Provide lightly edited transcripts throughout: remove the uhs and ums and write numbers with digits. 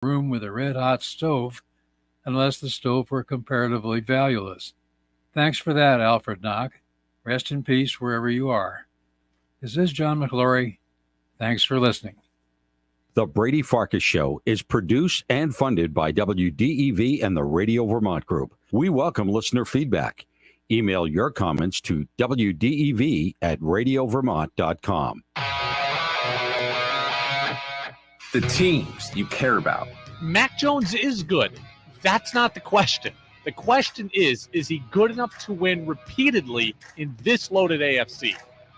room with a red-hot stove unless the stove were comparatively valueless. Thanks for that, Alfred Knock. Rest in peace wherever you are. This is John McLaury. Thanks for listening. The Brady Farkas Show is produced and funded by WDEV and the Radio Vermont Group. We welcome listener feedback. Email your comments to wdev@radiovermont.com. The teams you care about. Mac Jones is good. That's not the question. The question is he good enough to win repeatedly in this loaded AFC?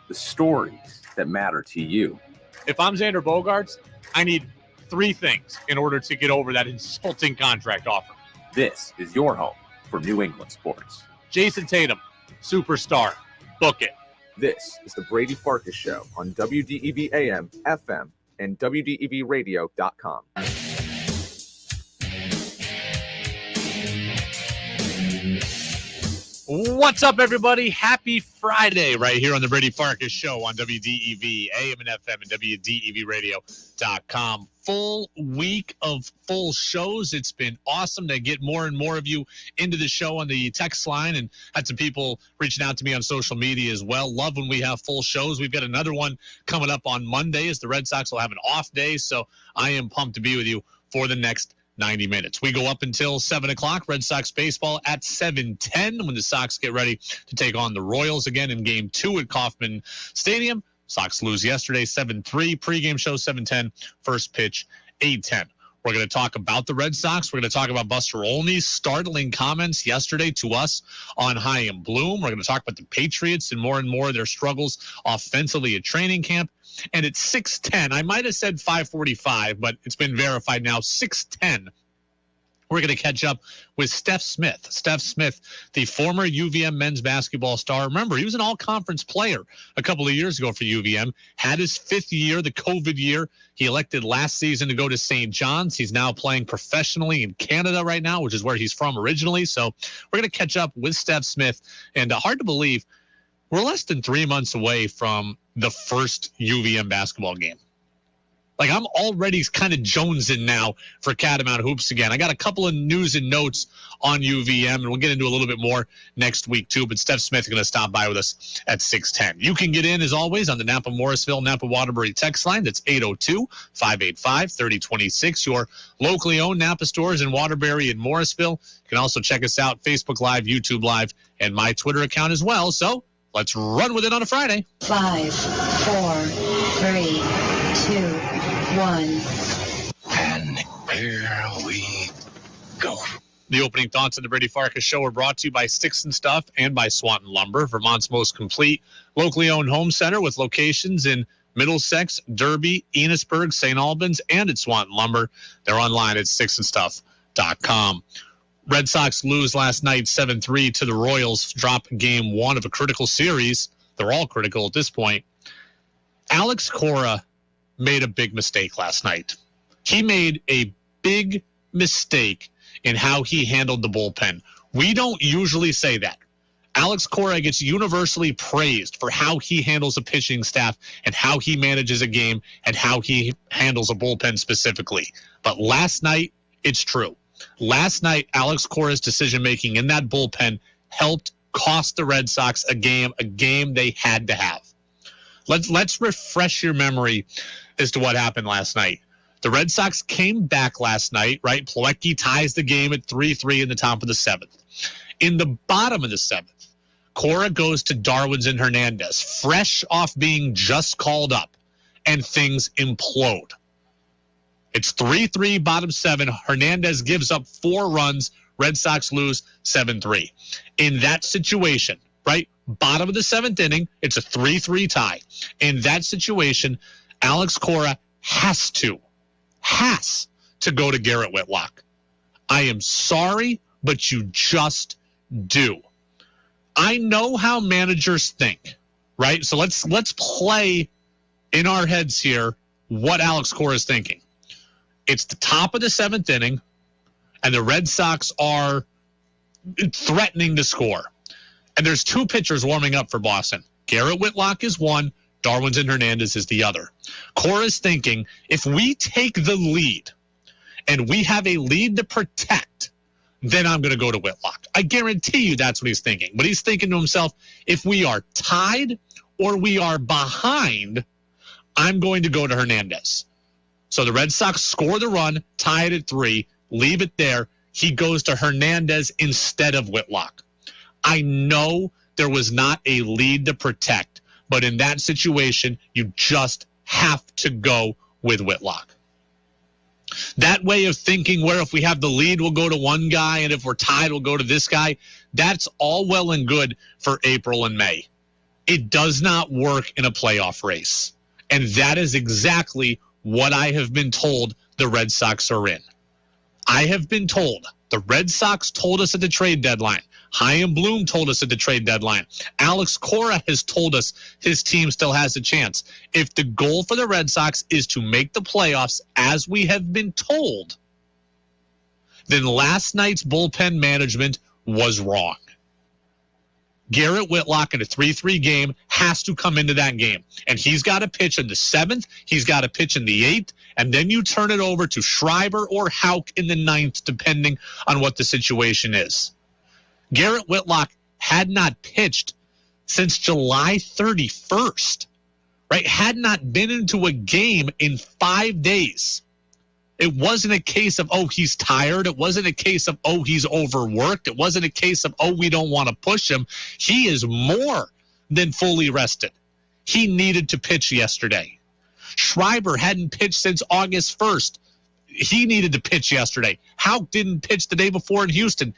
The stories that matter to you. If I'm Xander Bogaerts, I need three things in order to get over that insulting contract offer. This is your home for New England sports. Jason Tatum, superstar. Book it. This is the Brady Farkas Show on WDEV AM, FM, and WDEVradio.com. What's up, everybody? Happy Friday right here on the Brady Farkas Show on WDEV, AM and FM, and WDEVradio.com. Full week of full shows. It's been awesome to get more and more of you into the show on the text line, and had some people reaching out to me on social media as well. Love when we have full shows. We've got another one coming up on Monday as the Red Sox will have an off day, so I am pumped to be with you for the next 90 minutes. We go up until 7 o'clock. Red Sox baseball at 7:10 when the Sox get ready to take on the Royals again in Game 2 at Kauffman Stadium. Sox lose yesterday 7-3. Pregame show 7:10. First pitch 8:10. We're going to talk about the Red Sox. We're going to talk about Buster Olney's startling comments yesterday to us on Chaim Bloom. We're going to talk about the Patriots and more of their struggles offensively at training camp. And at 6:10, I might have said 5:45, but it's been verified now, 6:10. We're going to catch up with Steph Smith. Steph Smith, the former UVM men's basketball star. Remember, he was an all-conference player a couple of years ago for UVM. Had his fifth year, the COVID year. He elected last season to go to St. John's. He's now playing professionally in Canada right now, which is where he's from originally. So we're going to catch up with Steph Smith. And hard to believe, we're less than 3 months away from the first UVM basketball game. Like, I'm already kind of jonesing now for Catamount Hoops again. I got a couple of news and notes on UVM, and we'll get into a little bit more next week, too. But Steph Smith is going to stop by with us at 6:10. You can get in, as always, on the Napa-Morrisville, Napa-Waterbury text line. That's 802-585-3026. Your locally owned Napa stores in Waterbury and Morrisville. You can also check us out, Facebook Live, YouTube Live, and my Twitter account as well. So let's run with it on a Friday. 5, 4, 3, 2, 1. And here we go. The opening thoughts of the Brady Farkas Show are brought to you by Sticks and Stuff and by Swanton Lumber, Vermont's most complete locally owned home center with locations in Middlesex, Derby, Enosburg, St. Albans, and at Swanton Lumber. They're online at sticksandstuff.com. Red Sox lose last night 7-3 to the Royals, drop game 1 of a critical series. They're all critical at this point. Alex Cora made a big mistake last night. He made a big mistake in how he handled the bullpen. We don't usually say that. Alex Cora gets universally praised for how he handles a pitching staff and how he manages a game and how he handles a bullpen specifically. But last night, it's true. Last night, Alex Cora's decision-making in that bullpen helped cost the Red Sox a game they had to have. Let's refresh your memory as to what happened last night. The Red Sox came back last night, right? Plawecki ties the game at 3-3 in the top of the 7th. In the bottom of the 7th, Cora goes to Darwin's and Hernandez, fresh off being just called up, and things implode. It's 3-3, bottom 7. Hernandez gives up 4 runs. Red Sox lose 7-3. In that situation, right, bottom of the 7th inning, it's a 3-3 tie. In that situation, Alex Cora has to go to Garrett Whitlock. I am sorry, but you just do. I know how managers think, right? So let's play in our heads here what Alex Cora is thinking. It's the top of the 7th inning, and the Red Sox are threatening to score. And there's 2 pitchers warming up for Boston. Garrett Whitlock is one, Darwin's and Hernandez is the other. Cora's thinking, if we take the lead and we have a lead to protect, then I'm going to go to Whitlock. I guarantee you that's what he's thinking. But he's thinking to himself, if we are tied or we are behind, I'm going to go to Hernandez. So the Red Sox score the run, tie it at 3, leave it there. He goes to Hernandez instead of Whitlock. I know there was not a lead to protect, but in that situation, you just have to go with Whitlock. That way of thinking where if we have the lead, we'll go to one guy, and if we're tied, we'll go to this guy, that's all well and good for April and May. It does not work in a playoff race. And that is exactly what I have been told the Red Sox are in. I have been told, the Red Sox told us at the trade deadline. Chaim Bloom told us at the trade deadline. Alex Cora has told us his team still has a chance. If the goal for the Red Sox is to make the playoffs, as we have been told, then last night's bullpen management was wrong. Garrett Whitlock in a 3-3 game has to come into that game. And he's got to pitch in the 7th, he's got to pitch in the 8th, and then you turn it over to Schreiber or Houck in the 9th, depending on what the situation is. Garrett Whitlock had not pitched since July 31st, right? Had not been into a game in 5 days. It wasn't a case of, oh, he's tired. It wasn't a case of, oh, he's overworked. It wasn't a case of, oh, we don't want to push him. He is more than fully rested. He needed to pitch yesterday. Schreiber hadn't pitched since August 1st. He needed to pitch yesterday. Houck didn't pitch the day before in Houston.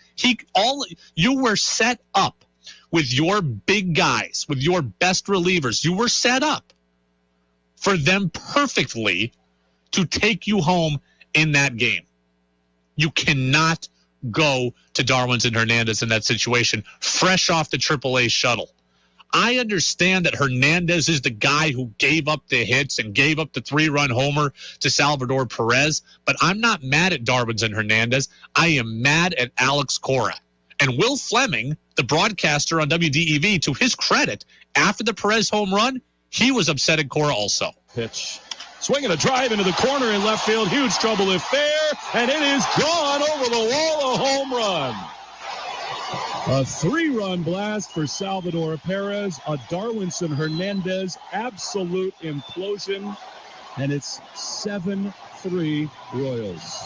You were set up with your big guys, with your best relievers. You were set up for them perfectly to take you home in that game. You cannot go to Darwinson Hernandez in that situation, fresh off the AAA shuttle. I understand that Hernandez is the guy who gave up the hits and gave up the 3-run homer to Salvador Perez, but I'm not mad at Darwinson Hernandez. I am mad at Alex Cora. And Will Fleming, the broadcaster on WDEV, to his credit, after the Perez home run, he was upset at Cora also. Pitch. Swinging a drive into the corner in left field. Huge trouble if fair, and it is gone over the wall, a home run. A 3-run blast for Salvador Perez, a Darwinson Hernandez absolute implosion, and it's 7-3 Royals.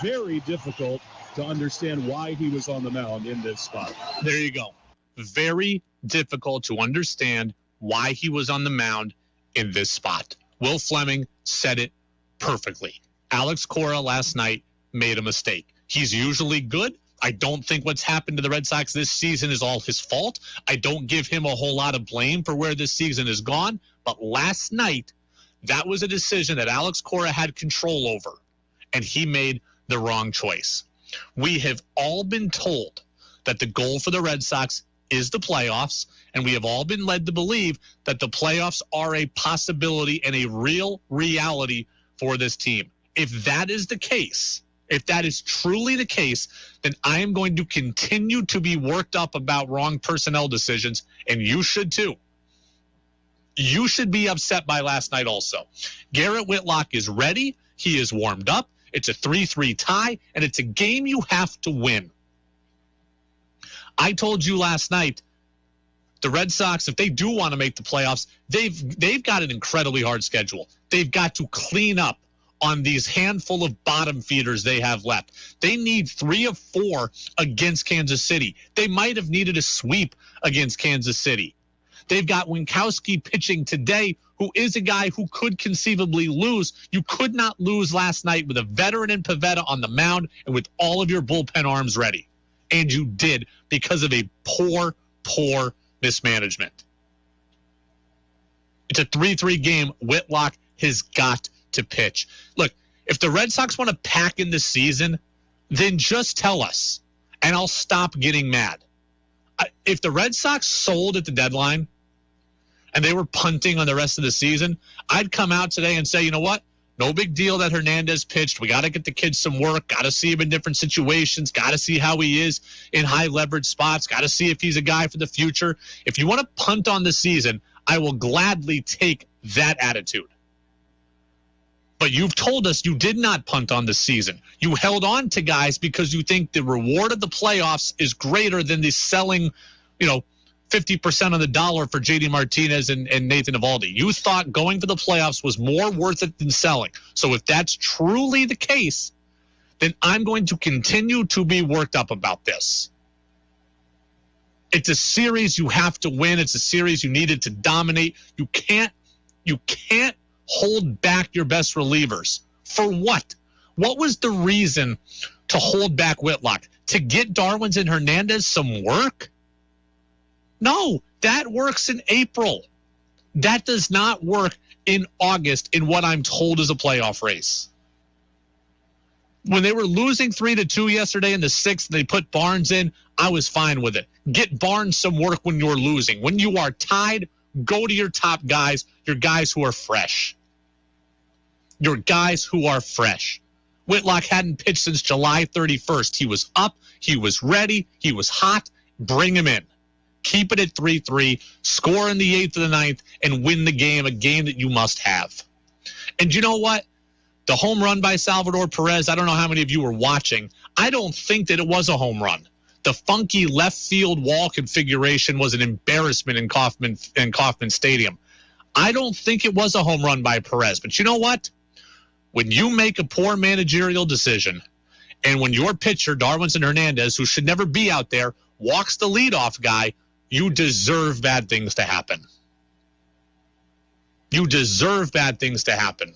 Very difficult to understand why he was on the mound in this spot. There you go. Very difficult to understand why he was on the mound in this spot. Will Fleming said it perfectly. Alex Cora last night made a mistake. He's usually good. I don't think what's happened to the Red Sox this season is all his fault. I don't give him a whole lot of blame for where this season has gone. But last night, that was a decision that Alex Cora had control over, and he made the wrong choice. We have all been told that the goal for the Red Sox is the playoffs, and we have all been led to believe that the playoffs are a possibility and a real reality for this team. If that is the case, if that is truly the case, then I am going to continue to be worked up about wrong personnel decisions, and you should too. You should be upset by last night also. Garrett Whitlock is ready. He is warmed up. It's a 3-3 tie, and it's a game you have to win. I told you last night, the Red Sox, if they do want to make the playoffs, they've got an incredibly hard schedule. They've got to clean up on these handful of bottom feeders they have left. They need 3 of 4 against Kansas City. They might have needed a sweep against Kansas City. They've got Winkowski pitching today, who is a guy who could conceivably lose. You could not lose last night with a veteran in Pivetta on the mound and with all of your bullpen arms ready. And you did because of a poor mismanagement. It's a 3-3 game. Whitlock has got to pitch. Look, if the Red Sox want to pack in the season, then just tell us, and I'll stop getting mad. If the Red Sox sold at the deadline and they were punting on the rest of the season, I'd come out today and say, you know what? No big deal that Hernandez pitched. We got to get the kid some work. Got to see him in different situations. Got to see how he is in high leverage spots. Got to see if he's a guy for the future. If you want to punt on the season, I will gladly take that attitude. But you've told us you did not punt on the season. You held on to guys because you think the reward of the playoffs is greater than the selling, 50% of the dollar for J.D. Martinez and Nathan Eovaldi. You thought going for the playoffs was more worth it than selling. So if that's truly the case, then I'm going to continue to be worked up about this. It's a series you have to win. It's a series you needed to dominate. You can't hold back your best relievers. For what? What was the reason to hold back Whitlock? To get Darwin's and Hernandez some work? No, that works in April. That does not work in August in what I'm told is a playoff race. When they were losing 3-2 yesterday in the 6th, they put Barnes in, I was fine with it. Get Barnes some work when you're losing. When you are tied, go to your top guys, your guys who are fresh. Your guys who are fresh. Whitlock hadn't pitched since July 31st. He was up, he was ready, he was hot. Bring him in. Keep it at 3-3, score in the 8th or the 9th, and win the game, a game that you must have. And you know what? The home run by Salvador Perez, I don't know how many of you were watching. I don't think that it was a home run. The funky left field wall configuration was an embarrassment in Kauffman Stadium. I don't think it was a home run by Perez. But you know what? When you make a poor managerial decision, and when your pitcher, Darwinson Hernandez, who should never be out there, walks the leadoff guy, you deserve bad things to happen. You deserve bad things to happen.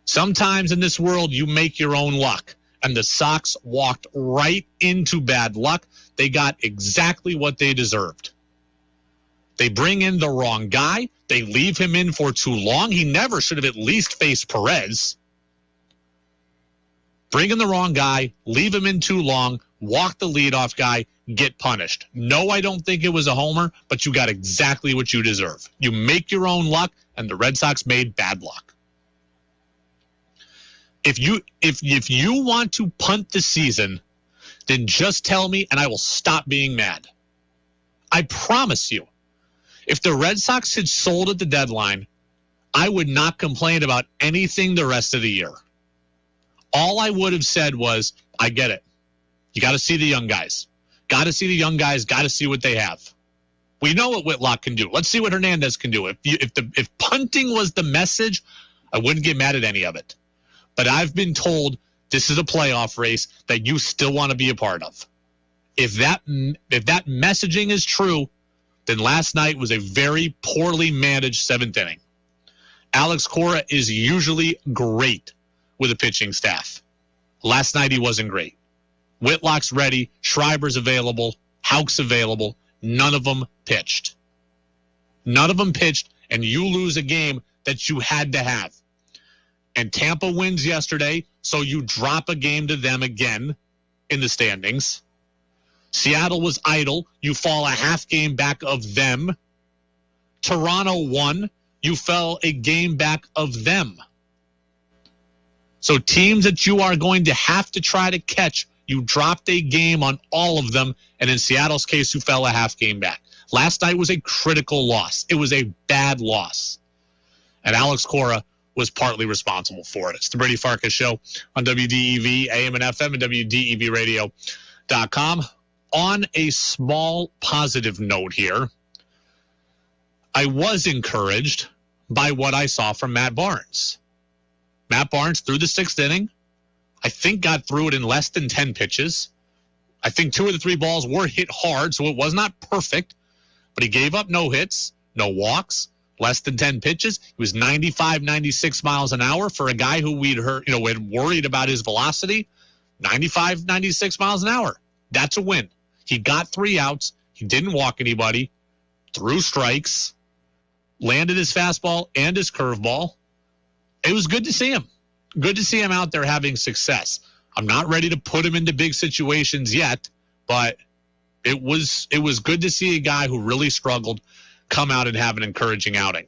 Sometimes in this world, you make your own luck. And the Sox walked right into bad luck. They got exactly what they deserved. They bring in the wrong guy. They leave him in for too long. He never should have at least faced Perez. Bring in the wrong guy, leave him in too long, walk the leadoff guy, get punished. No, I don't think it was a homer, but you got exactly what you deserve. You make your own luck, and the Red Sox made bad luck. If you want to punt the season, then just tell me and I will stop being mad. I promise you. If the Red Sox had sold at the deadline, I would not complain about anything the rest of the year. All I would have said was, I get it. You got to see the young guys. Got to see the young guys. Got to see what they have. We know what Whitlock can do. Let's see what Hernandez can do. If punting was the message, I wouldn't get mad at any of it. But I've been told this is a playoff race that you still want to be a part of. If that messaging is true, then last night was a very poorly managed 7th inning. Alex Cora is usually great with a pitching staff. Last night he wasn't great. Whitlock's ready, Schreiber's available, Houck's available. None of them pitched. None of them pitched, and you lose a game that you had to have. And Tampa wins yesterday, so you drop a game to them again in the standings. Seattle was idle. You fall a half game back of them. Toronto won. You fell a game back of them. So teams that you are going to have to try to catch, you dropped a game on all of them, and in Seattle's case, you fell a half game back. Last night was a critical loss. It was a bad loss. And Alex Cora was partly responsible for it. It's the Brady Farkas Show on WDEV, AM and FM, and WDEVradio.com. On a small positive note here, I was encouraged by what I saw from Matt Barnes. Matt Barnes threw the 6th inning. I think got through it in less than 10 pitches. I think 2 of the 3 balls were hit hard, so it was not perfect. But he gave up no hits, no walks, less than 10 pitches. He was 95, 96 miles an hour for a guy who we'd heard, had worried about his velocity. 95, 96 miles an hour. That's a win. He got 3 outs. He didn't walk anybody. Threw strikes. Landed his fastball and his curveball. It was good to see him. Good to see him out there having success. I'm not ready to put him into big situations yet, but it was good to see a guy who really struggled come out and have an encouraging outing.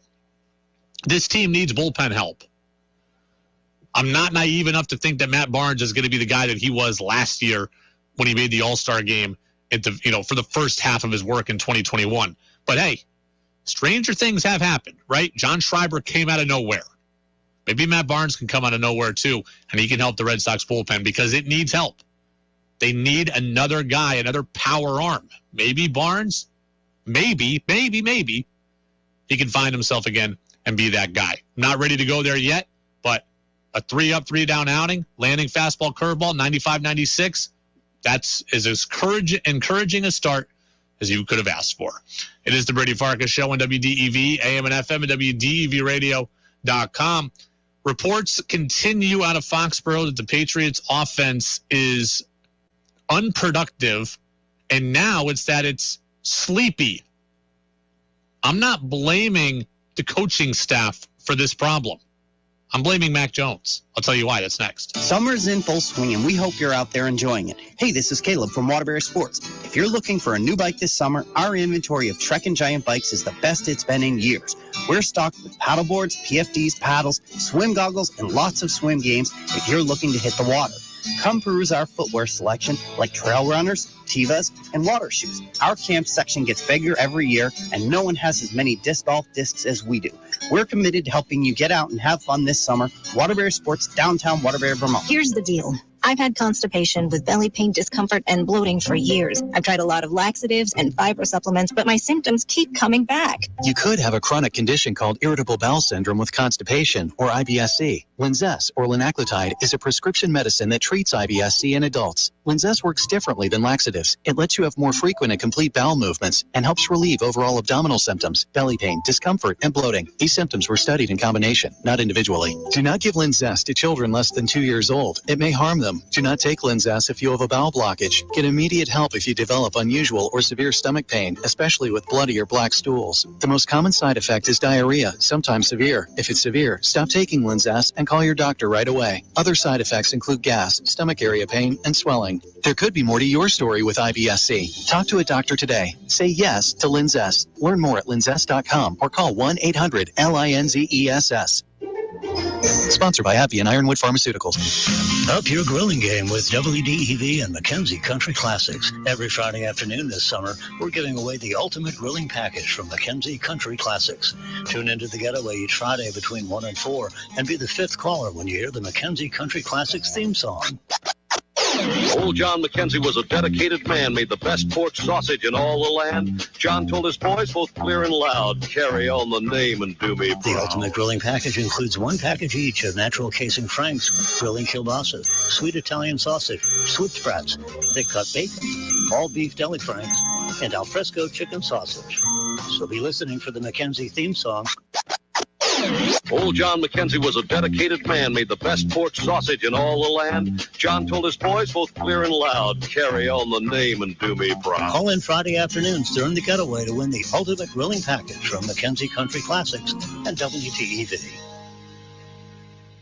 This team needs bullpen help. I'm not naive enough to think that Matt Barnes is going to be the guy that he was last year when he made the All-Star game at the, for the first half of his work in 2021. But hey, stranger things have happened, right? John Schreiber came out of nowhere. Maybe Matt Barnes can come out of nowhere too, and he can help the Red Sox bullpen because it needs help. They need another guy, another power arm. Maybe Barnes, maybe he can find himself again and be that guy. Not ready to go there yet, but a 3-up, 3-down outing, landing fastball, curveball, 95-96, that's as encouraging a start as you could have asked for. It is the Brady Farkas Show on WDEV, AM and FM, and WDEVradio.com. Reports continue out of Foxborough that the Patriots' offense is unproductive, and now it's sleepy. I'm not blaming the coaching staff for this problem. I'm blaming Mac Jones. I'll tell you why. That's next. Summer's in full swing, and we hope you're out there enjoying it. Hey, this is Caleb from Waterbury Sports. If you're looking for a new bike this summer, our inventory of Trek and Giant bikes is the best it's been in years. We're stocked with paddle boards, PFDs, paddles, swim goggles, and lots of swim games if you're looking to hit the water. Come peruse our footwear selection like trail runners, Tevas, and water shoes. Our camp section gets bigger every year, and no one has as many disc golf discs as we do. We're committed to helping you get out and have fun this summer. Waterbury Sports, downtown Waterbury, Vermont. Here's the deal. I've had constipation with belly pain, discomfort, and bloating for years. I've tried a lot of laxatives and fiber supplements, but my symptoms keep coming back. You could have a chronic condition called irritable bowel syndrome with constipation, or IBS-C. Linzess, or linaclotide, is a prescription medicine that treats IBS-C in adults. Linzess works differently than laxatives. It lets you have more frequent and complete bowel movements and helps relieve overall abdominal symptoms, belly pain, discomfort, and bloating. These symptoms were studied in combination, not individually. Do not give Linzess to children less than 2 years old. It may harm them. Do not take Linzess if you have a bowel blockage. Get immediate help if you develop unusual or severe stomach pain, especially with bloody or black stools. The most common side effect is diarrhea, sometimes severe. If it's severe, stop taking Linzess and call your doctor right away. Other side effects include gas, stomach area pain, and swelling. There could be more to your story with IBS-C. Talk to a doctor today. Say yes to Linzess. Learn more at linzess.com or call 1-800-LINZESS. Sponsored by AbbVie and Ironwood Pharmaceuticals. Up your grilling game with WDEV and Mackenzie Country Classics. Every Friday afternoon this summer, we're giving away the ultimate grilling package from Mackenzie Country Classics. Tune into the getaway each Friday between 1 and 4 and be the fifth caller when you hear the Mackenzie Country Classics theme song. Old John McKenzie was a dedicated man, made the best pork sausage in all the land. John told his boys, both clear and loud, carry on the name and do me proud. The ultimate grilling package includes one package each of natural casing franks, grilling kielbasa, sweet Italian sausage, sweet sprats, thick cut bacon, all beef deli franks, and alfresco chicken sausage. So be listening for the McKenzie theme song. Old John McKenzie was a dedicated man, made the best pork sausage in all the land. John told his boys, both clear and loud, carry on the name and do me proud. Call in Friday afternoons during the getaway to win the ultimate grilling package from Mackenzie Country Classics and WDEV.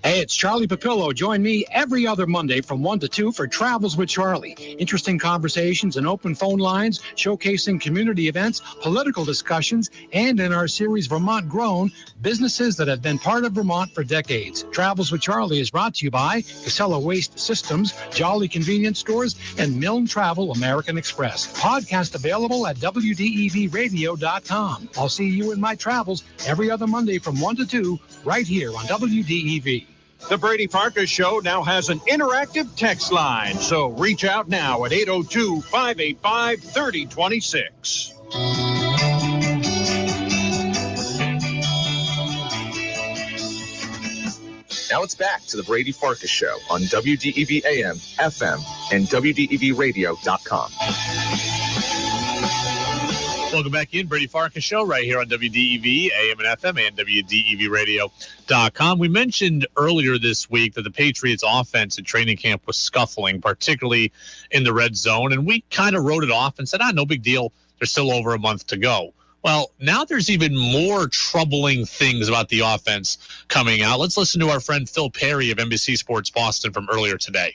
Hey, it's Charlie Papillo. Join me every other Monday from 1 to 2 for Travels with Charlie. Interesting conversations and open phone lines, showcasing community events, political discussions, and in our series Vermont Grown, businesses that have been part of Vermont for decades. Travels with Charlie is brought to you by Casella Waste Systems, Jolly Convenience Stores, and Milne Travel American Express. Podcast available at WDEVradio.com. I'll see you in my travels every other Monday from 1 to 2 right here on WDEV. The Brady Farkas Show now has an interactive text line, so reach out now at 802-585-3026. Now it's back to the Brady Farkas Show on WDEV AM, FM, and WDEVradio.com. Welcome back in. Brady Farkas Show right here on WDEV, AM and FM, and WDEVradio.com. We mentioned earlier this week that the Patriots offense at training camp was scuffling, particularly in the red zone, and we kind of wrote it off and said, no big deal. There's still over a month to go. Well, now there's even more troubling things about the offense coming out. Let's listen to our friend Phil Perry of NBC Sports Boston from earlier today.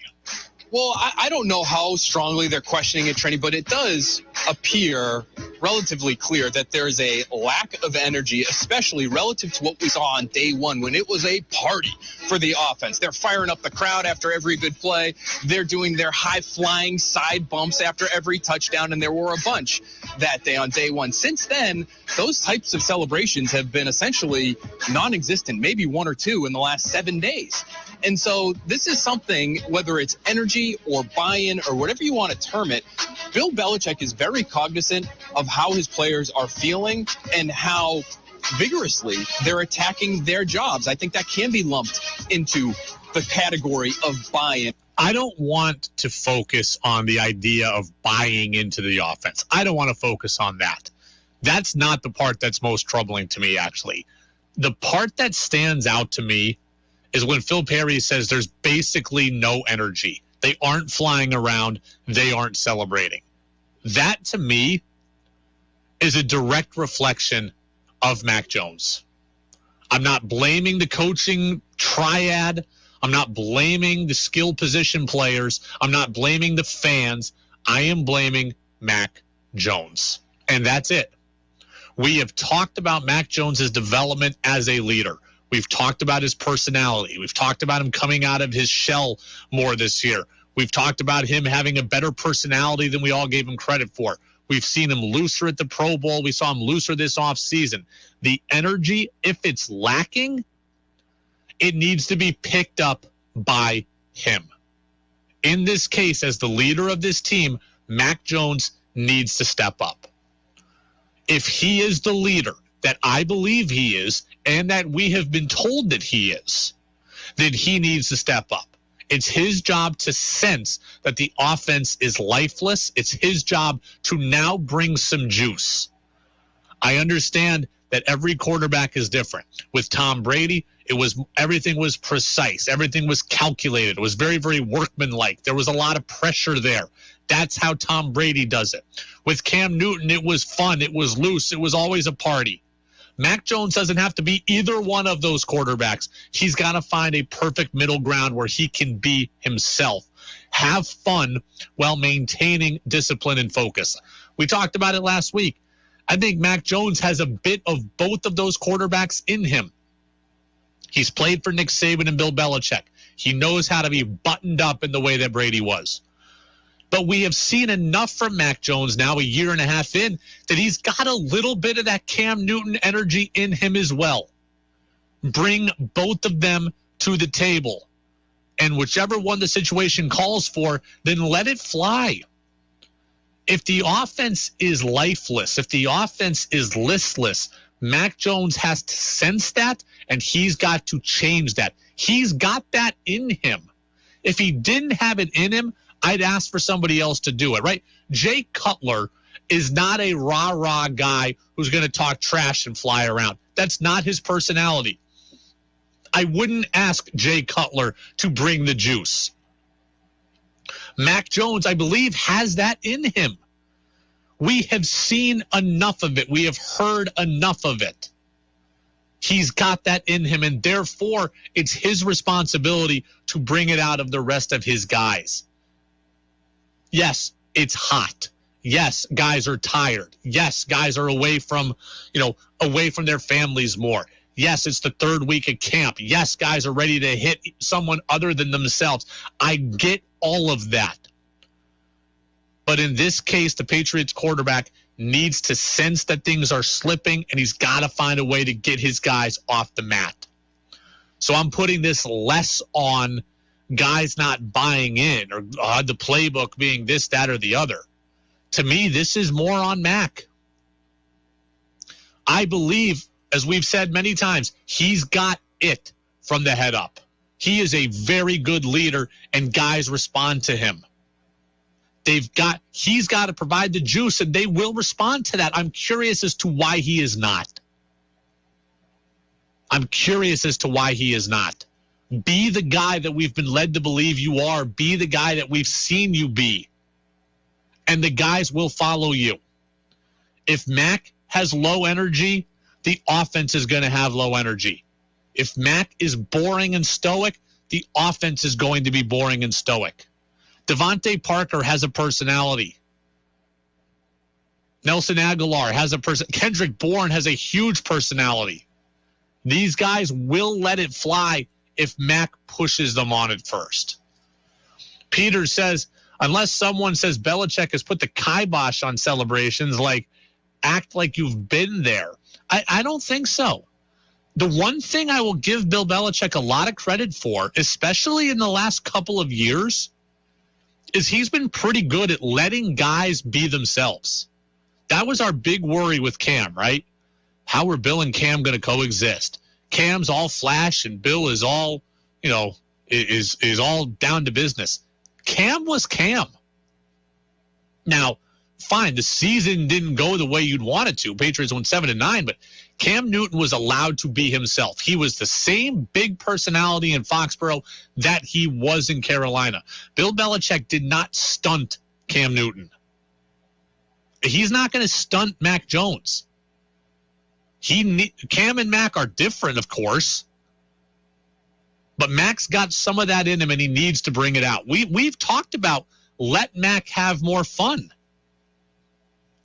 Well, I don't know how strongly they're questioning it, Trenny, but it does appear relatively clear that there's a lack of energy, especially relative to what we saw on day one when it was a party for the offense. They're firing up the crowd after every good play. They're doing their high-flying side bumps after every touchdown, and there were a bunch. that day on day one. Since then, those types of celebrations have been essentially non-existent, maybe one or two in the last 7 days. And so this is something, whether it's energy or buy-in or whatever you want to term it, Bill Belichick is very cognizant of how his players are feeling and how vigorously they're attacking their jobs. I think that can be lumped into the category of buy-in. I don't want to focus on the idea of buying into the offense. I don't want to focus on that. That's not the part that's most troubling to me, actually. The part that stands out to me is when Phil Perry says there's basically no energy. They aren't flying around. They aren't celebrating. That, to me, is a direct reflection of Mac Jones. I'm not blaming the coaching triad. I'm not blaming the skill position players. I'm not blaming the fans. I am blaming Mac Jones. And that's it. We have talked about Mac Jones's development as a leader. We've talked about his personality. We've talked about him coming out of his shell more this year. We've talked about him having a better personality than we all gave him credit for. We've seen him looser at the Pro Bowl. We saw him looser this offseason. The energy, if it's lacking, it needs to be picked up by him. In this case, as the leader of this team, Mac Jones needs to step up. If he is the leader that I believe he is, and that we have been told that he is, then he needs to step up. It's his job to sense that the offense is lifeless. It's his job to now bring some juice. I understand that every quarterback is different. With Tom Brady, everything was precise. Everything was calculated. It was very, very workmanlike. There was a lot of pressure there. That's how Tom Brady does it. With Cam Newton, it was fun. It was loose. It was always a party. Mac Jones doesn't have to be either one of those quarterbacks. He's got to find a perfect middle ground where he can be himself. Have fun while maintaining discipline and focus. We talked about it last week. I think Mac Jones has a bit of both of those quarterbacks in him. He's played for Nick Saban and Bill Belichick. He knows how to be buttoned up in the way that Brady was. But we have seen enough from Mac Jones now, a year and a half in, that he's got a little bit of that Cam Newton energy in him as well. Bring both of them to the table. And whichever one the situation calls for, then let it fly. If the offense is lifeless, if the offense is listless, Mac Jones has to sense that, and he's got to change that. He's got that in him. If he didn't have it in him, I'd ask for somebody else to do it, right? Jay Cutler is not a rah-rah guy who's going to talk trash and fly around. That's not his personality. I wouldn't ask Jay Cutler to bring the juice. Mac Jones, I believe, has that in him. We have seen enough of it. We have heard enough of it. He's got that in him, and therefore it's his responsibility to bring it out of the rest of his guys. Yes, it's hot. Yes, guys are tired. Yes, guys are away from their families more. Yes, it's the third week of camp. Yes, guys are ready to hit someone other than themselves. I get all of that. But in this case, the Patriots quarterback needs to sense that things are slipping, and he's got to find a way to get his guys off the mat. So I'm putting this less on guys not buying in or the playbook being this, that, or the other. To me, this is more on Mac. I believe, as we've said many times, he's got it from the head up. He is a very good leader, and guys respond to him. He's got to provide the juice, and they will respond to that. I'm curious as to why he is not. Be the guy that we've been led to believe you are. Be the guy that we've seen you be. And the guys will follow you. If Mac has low energy, the offense is going to have low energy. If Mac is boring and stoic, the offense is going to be boring and stoic. Devontae Parker has a personality. Nelson Aguilar has a Kendrick Bourne has a huge personality. These guys will let it fly if Mac pushes them on it first. Peter says, Unless someone says Belichick has put the kibosh on celebrations, like act like you've been there. I don't think so. The one thing I will give Bill Belichick a lot of credit for, especially in the last couple of years, is he's been pretty good at letting guys be themselves. That was our big worry with Cam, right? How are Bill and Cam going to coexist? Cam's all flash and Bill is all, is all down to business. Cam was Cam. Now, fine, the season didn't go the way you'd want it to. Patriots went 7-9, but Cam Newton was allowed to be himself. He was the same big personality in Foxborough that he was in Carolina. Bill Belichick did not stunt Cam Newton. He's not going to stunt Mac Jones. Cam and Mac are different, of course, but Mac's got some of that in him, and he needs to bring it out. We've talked about let Mac have more fun.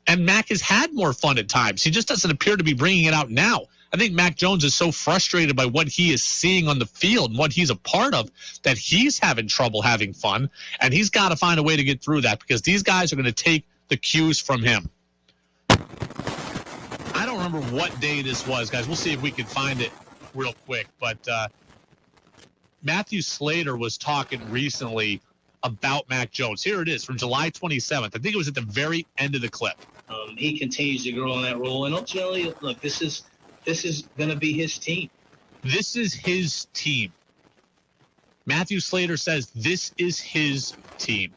And Mac has had more fun at times. He just doesn't appear to be bringing it out now. I think Mac Jones is so frustrated by what he is seeing on the field and what he's a part of that he's having trouble having fun, and he's got to find a way to get through that because these guys are going to take the cues from him. I don't remember what day this was, guys. We'll see if we can find it real quick. But Matthew Slater was talking recently about Mac Jones. Here it is from July 27th. I think it was at the very end of the clip. He continues to grow in that role, and ultimately, look, this is going to be his team. This is his team. Matthew Slater says this is his team.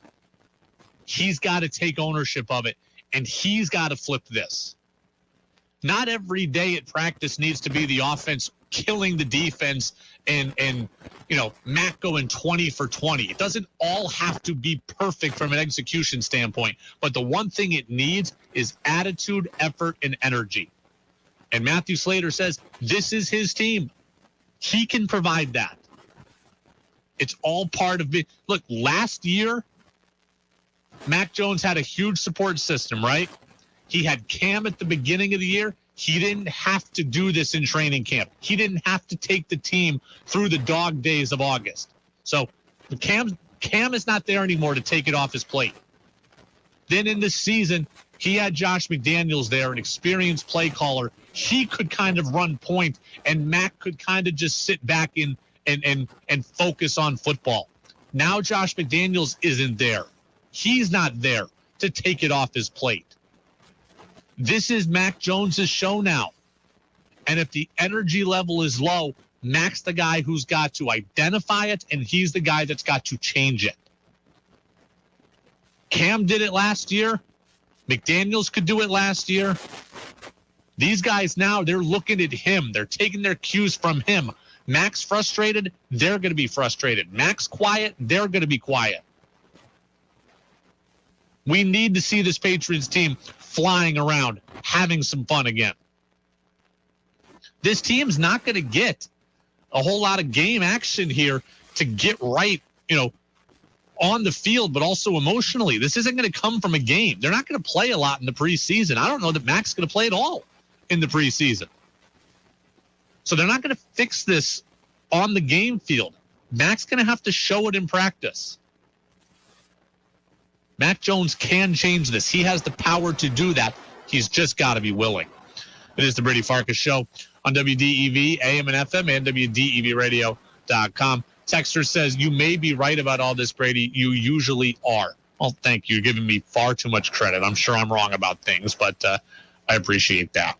He's got to take ownership of it, and he's got to flip this. Not every day at practice needs to be the offense killing the defense and Mac going 20 for 20. It doesn't all have to be perfect from an execution standpoint, but the one thing it needs is attitude, effort, and energy. And Matthew Slater says this is his team. He can provide that. It's all part of it. Look, last year, Mac Jones had a huge support system, right? He had Cam at the beginning of the year. He didn't have to do this in training camp. He didn't have to take the team through the dog days of August. So Cam is not there anymore to take it off his plate. Then in the season, he had Josh McDaniels there, an experienced play caller. He could kind of run point, and Mac could kind of just sit back in and focus on football. Now Josh McDaniels isn't there. He's not there to take it off his plate. This is Mac Jones's show now. And if the energy level is low, Mac's the guy who's got to identify it, and he's the guy that's got to change it. Cam did it last year. McDaniels could do it last year. These guys now, they're looking at him. They're taking their cues from him. Mac's frustrated, they're going to be frustrated. Mac's quiet, they're going to be quiet. We need to see this Patriots team flying around, having some fun again. This team's not going to get a whole lot of game action here to get right, on the field, but also emotionally. This isn't going to come from a game. They're not going to play a lot in the preseason. I don't know that Mac's going to play at all in the preseason. So they're not going to fix this on the game field. Mac's going to have to show it in practice. Mac Jones can change this. He has the power to do that. He's just got to be willing. It is the Brady Farkas Show on WDEV, AM and FM, and WDEVradio.com. Texter says, you may be right about all this, Brady. You usually are. Well, thank you. You're giving me far too much credit. I'm sure I'm wrong about things, but I appreciate that.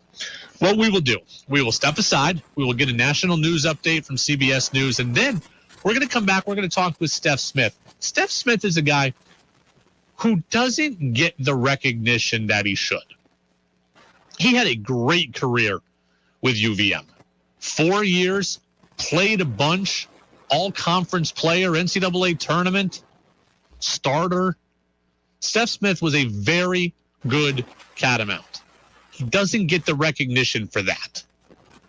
What we will do, we will step aside. We will get a national news update from CBS News, and then we're going to come back. We're going to talk with Steph Smith. Steph Smith is a guy who doesn't get the recognition that he should. He had a great career with UVM. 4 years, played a bunch, all-conference player, NCAA tournament, starter. Steph Smith was a very good catamount. He doesn't get the recognition for that.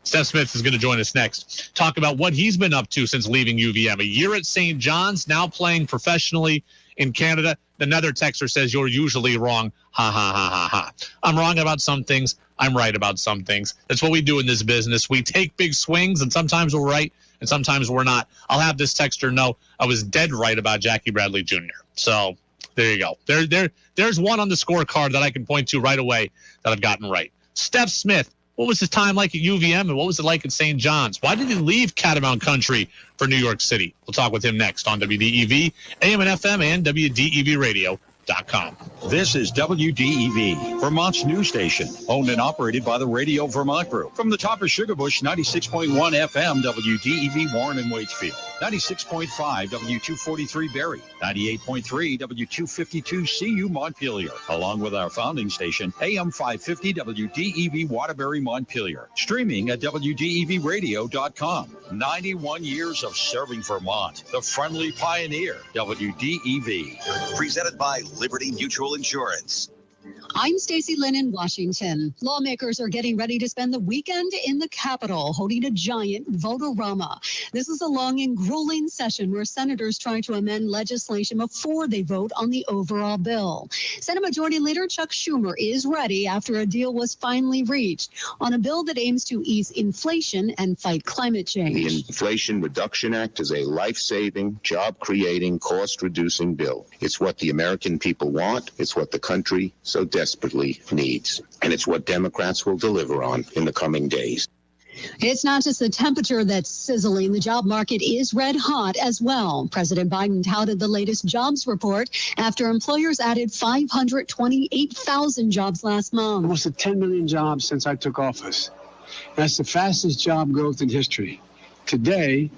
Steph Smith is going to join us next. Talk about what he's been up to since leaving UVM. A year at St. John's, now playing professionally in Canada. Another texter says, you're usually wrong. Ha, ha, ha, ha, ha. I'm wrong about some things. I'm right about some things. That's what we do in this business. We take big swings, and sometimes we're right, and sometimes we're not. I'll have this texter know I was dead right about Jackie Bradley Jr. So There you go. There's one on the scorecard that I can point to right away that I've gotten right. Steph Smith, what was his time like at UVM and what was it like at St. John's? Why did he leave Catamount Country for New York City? We'll talk with him next on WDEV, AM and FM, and WDEVradio.com. This is WDEV, Vermont's news station, owned and operated by the Radio Vermont Group. From the top of Sugarbush, 96.1 FM, WDEV Warren and Waitsfield, 96.5 W243 Barrie, 98.3 W252 CU Montpelier, along with our founding station, AM 550 WDEV Waterbury Montpelier, streaming at WDEVradio.com. 91 years of serving Vermont, the friendly pioneer, WDEV. Presented by Liberty Mutual Insurance. I'm Stacey Lynn in Washington. Lawmakers are getting ready to spend the weekend in the Capitol holding a giant vote-a-rama. This is a long and grueling session where senators try to amend legislation before they vote on the overall bill. Senate Majority Leader Chuck Schumer is ready after a deal was finally reached on a bill that aims to ease inflation and fight climate change. The Inflation Reduction Act is a life-saving, job-creating, cost-reducing bill. It's what the American people want. It's what the country so desperately needs. And it's what Democrats will deliver on in the coming days. It's not just the temperature that's sizzling. The job market is red hot as well. President Biden touted the latest jobs report after employers added 528,000 jobs last month. Almost 10 million jobs since I took office. That's the fastest job growth in history. Today,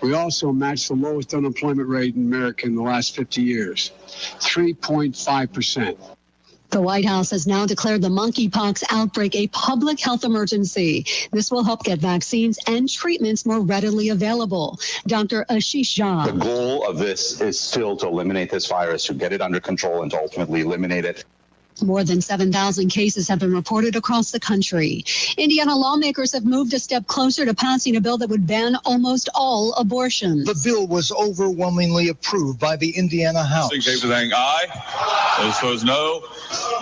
we also matched the lowest unemployment rate in America in the last 50 years, 3.5%. The White House has now declared the monkeypox outbreak a public health emergency. This will help get vaccines and treatments more readily available. Dr. Ashish Jha. The goal of this is still to eliminate this virus, to get it under control, and to ultimately eliminate it. More than 7,000 cases have been reported across the country. Indiana lawmakers have moved a step closer to passing a bill that would ban almost all abortions. The bill was overwhelmingly approved by the Indiana House. In favor saying aye. Those opposed no.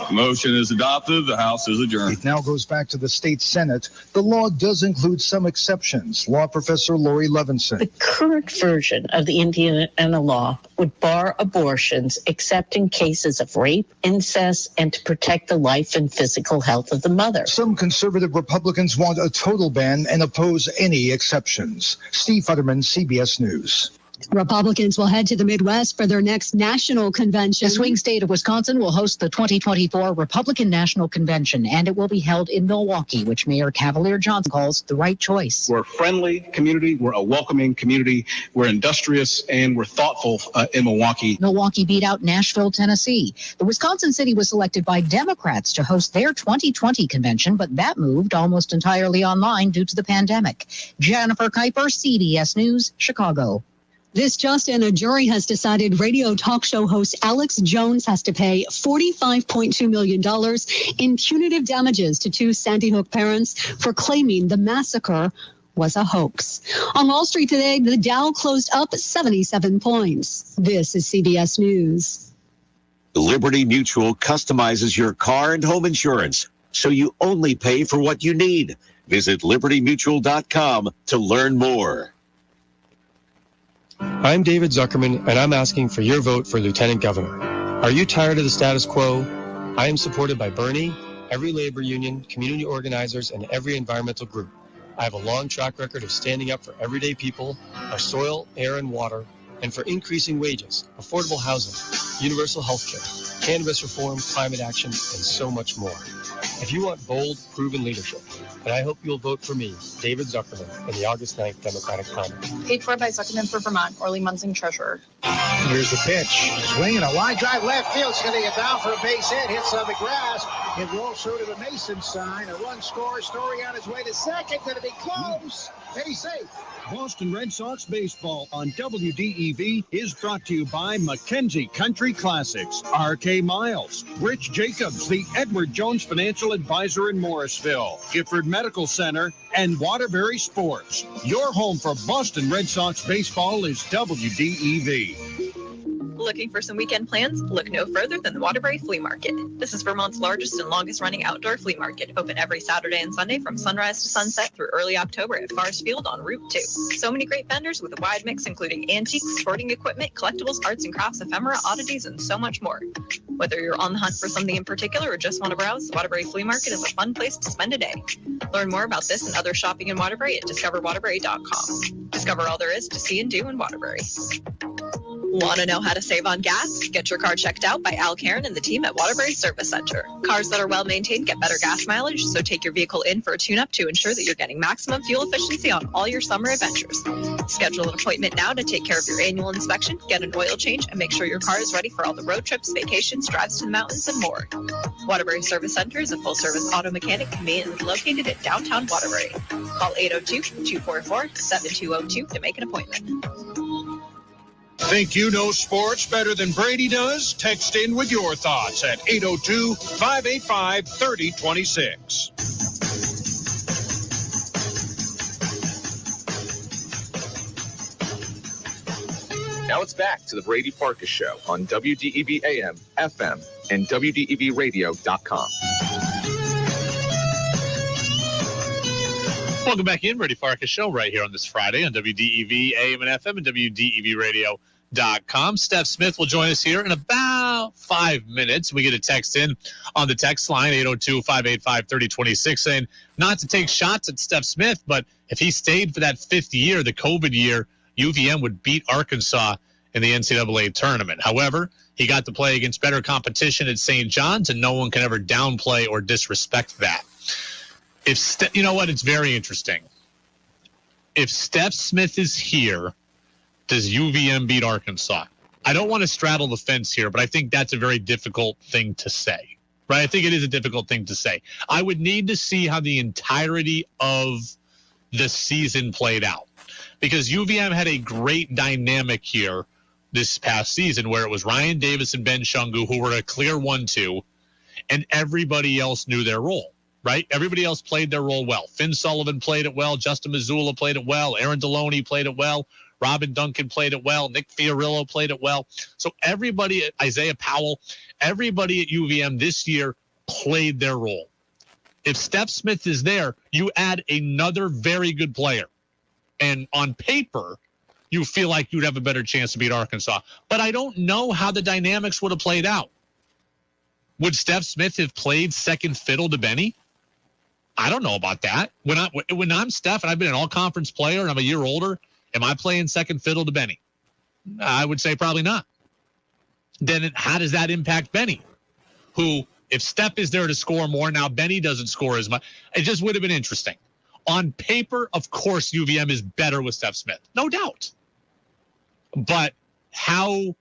The motion is adopted. The House is adjourned. It now goes back to the state Senate. The law does include some exceptions. Law professor Lori Levinson. The current version of the Indiana law would bar abortions except in cases of rape, incest, and to protect the life and physical health of the mother. Some conservative Republicans want a total ban and oppose any exceptions. Steve Futterman, CBS News. Republicans will head to the Midwest for their next national convention. The swing state of Wisconsin will host the 2024 Republican National Convention, and it will be held in Milwaukee, which Mayor Cavalier Johnson calls the right choice. We're a friendly community. We're a welcoming community. We're industrious, and we're thoughtful in Milwaukee. Milwaukee beat out Nashville, Tennessee. The Wisconsin city was selected by Democrats to host their 2020 convention, but that moved almost entirely online due to the pandemic. Jennifer Kuiper, CBS News, Chicago. This just in, a jury has decided radio talk show host Alex Jones has to pay $45.2 million in punitive damages to two Sandy Hook parents for claiming the massacre was a hoax. On Wall Street today, the Dow closed up 77 points. This is CBS News. Liberty Mutual customizes your car and home insurance, so you only pay for what you need. Visit libertymutual.com to learn more. I'm David Zuckerman, and I'm asking for your vote for Lieutenant Governor. Are you tired of the status quo? I am supported by Bernie, every labor union, community organizers, and every environmental group. I have a long track record of standing up for everyday people, our soil, air, and water, and for increasing wages, affordable housing, universal health care, cannabis reform, climate action, and so much more. If you want bold, proven leadership, then I hope you'll vote for me, David Zuckerman, in the August 9th Democratic primary. Paid for by Zuckerman for Vermont, Orly Munsing, treasurer. Here's the pitch. Swinging a wide drive left field. It's going to get down for a base hit. Hits on the grass. It rolls through to the Mason sign. A run scores. Story on his way to second. Going to be close. And he's safe. Boston Red Sox baseball on WDEV is brought to you by Mackenzie Country Classics, R.K. Miles, Rich Jacobs, the Edward Jones Financial Advisor in Morrisville, Gifford Medical Center, and Waterbury Sports. Your home for Boston Red Sox baseball is WDEV. Looking for some weekend plans? Look no further than the Waterbury Flea Market. This is Vermont's largest and longest running outdoor flea market, open every Saturday and Sunday from sunrise to sunset through early October at Forest Field on Route 2. So many great vendors with a wide mix including antiques, sporting equipment, collectibles, arts and crafts, ephemera, oddities, and so much more. Whether you're on the hunt for something in particular or just want to browse, the Waterbury Flea Market is a fun place to spend a day. Learn more about this and other shopping in Waterbury at discoverwaterbury.com. Discover all there is to see and do in Waterbury. Want to know how to save on gas? Get your car checked out by Al Karen and the team at Waterbury Service Center. Cars that are well maintained get better gas mileage, so take your vehicle in for a tune-up to ensure that you're getting maximum fuel efficiency on all your summer adventures. Schedule an appointment now to take care of your annual inspection, get an oil change, and make sure your car is ready for all the road trips, vacations, drives to the mountains, and more. Waterbury Service Center is a full-service auto mechanic conveniently located at downtown Waterbury. Call 802-244-7202 to make an appointment. Think you know sports better than Brady does? Text in with your thoughts at 802-585-3026. Now it's back to the Brady Farkas Show on WDEV AM, FM, and WDEVradio.com. Welcome back in, Brady Farkas Show, right here on this Friday on WDEV AM and FM and WDEVradio.com. Steph Smith will join us here in about 5 minutes. We get a text in on the text line, 802-585-3026, saying not to take shots at Steph Smith, but if he stayed for that fifth year, the COVID year, UVM would beat Arkansas in the NCAA tournament. However, he got to play against better competition at St. John's, and no one can ever downplay or disrespect that. You know what? It's very interesting. If Steph Smith is here, does UVM beat Arkansas? I don't want to straddle the fence here, but I think that's a very difficult thing to say, right? I think it is a difficult thing to say. I would need to see how the entirety of the season played out, because UVM had a great dynamic here this past season where it was Ryan Davis and Ben Shungu who were a clear 1-2, and everybody else knew their role, right? Everybody else played their role well. Finn Sullivan played it well. Justin Missoula played it well. Aaron Deloney played it well. Robin Duncan played it well. Nick Fiorillo played it well. So everybody, Isaiah Powell, everybody at UVM this year played their role. If Steph Smith is there, you add another very good player. And on paper, you feel like you'd have a better chance to beat Arkansas. But I don't know how the dynamics would have played out. Would Steph Smith have played second fiddle to Benny? I don't know about that. When I'm Steph and I've been an all-conference player and I'm a year older, am I playing second fiddle to Benny? I would say probably not. Then how does that impact Benny? Who, if Steph is there to score more, now Benny doesn't score as much. It just would have been interesting. On paper, of course, UVM is better with Steph Smith. No doubt. But how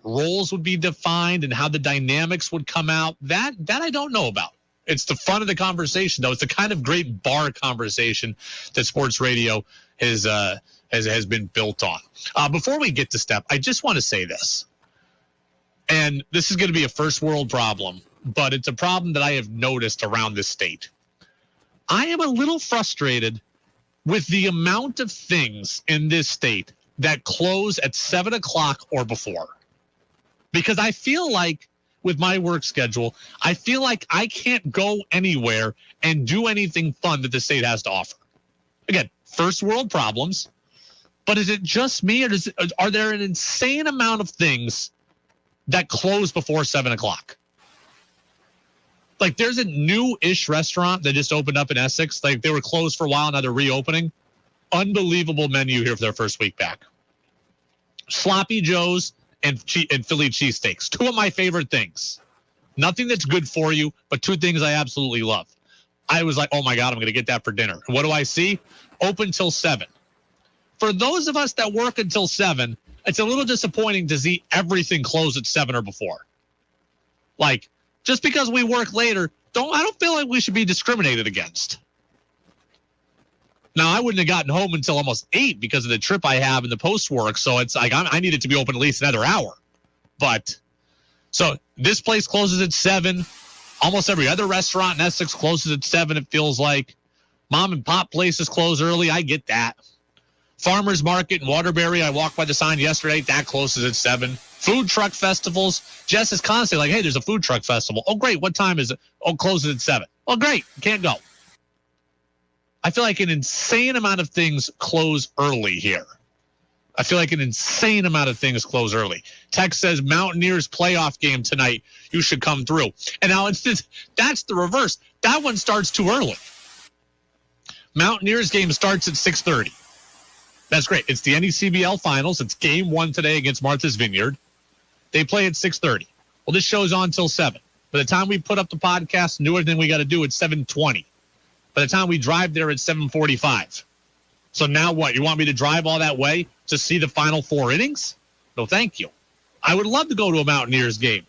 roles would be defined and how the dynamics would come out, that I don't know about. It's the fun of the conversation, though. It's the kind of great bar conversation that sports radio has been built on. Before we get to Steph, I just want to say this. And this is going to be a first world problem, but it's a problem that I have noticed around this state. I am a little frustrated with the amount of things in this state that close at 7 o'clock or before. Because I feel like with my work schedule, I feel like I can't go anywhere and do anything fun that the state has to offer. Again, first world problems. But is it just me, or are there an insane amount of things that close before 7 o'clock? Like, there's a new-ish restaurant that just opened up in Essex. Like, they were closed for a while, now they're reopening. Unbelievable menu here for their first week back. Sloppy Joe's and Philly cheesesteaks. Two of my favorite things. Nothing that's good for you, but two things I absolutely love. I was like, oh, my God, I'm going to get that for dinner. And what do I see? Open till 7. For those of us that work until 7, it's a little disappointing to see everything close at 7 or before. Like, just because we work later, I don't feel like we should be discriminated against. Now, I wouldn't have gotten home until almost 8 because of the trip I have in the post work. So it's like I need it to be open at least another hour. But so this place closes at 7. Almost every other restaurant in Essex closes at 7. It feels like mom and pop places close early. I get that. Farmers Market in Waterbury, I walked by the sign yesterday. That closes at 7. Food truck festivals. Jess is constantly like, hey, there's a food truck festival. Oh, great. What time is it? Oh, closes at 7. Oh, great. Can't go. I feel like an insane amount of things close early here. Tex says Mountaineers playoff game tonight. You should come through. And now that's the reverse. That one starts too early. Mountaineers game starts at 6:30. That's great. It's the NECBL Finals. It's game 1 today against Martha's Vineyard. They play at 6:30. Well, this show's on till 7. By the time we put up the podcast and do everything we got to do, it's 7:20. By the time we drive there, it's 7:45. So now what? You want me to drive all that way to see the final 4 innings? No, thank you. I would love to go to a Mountaineers game.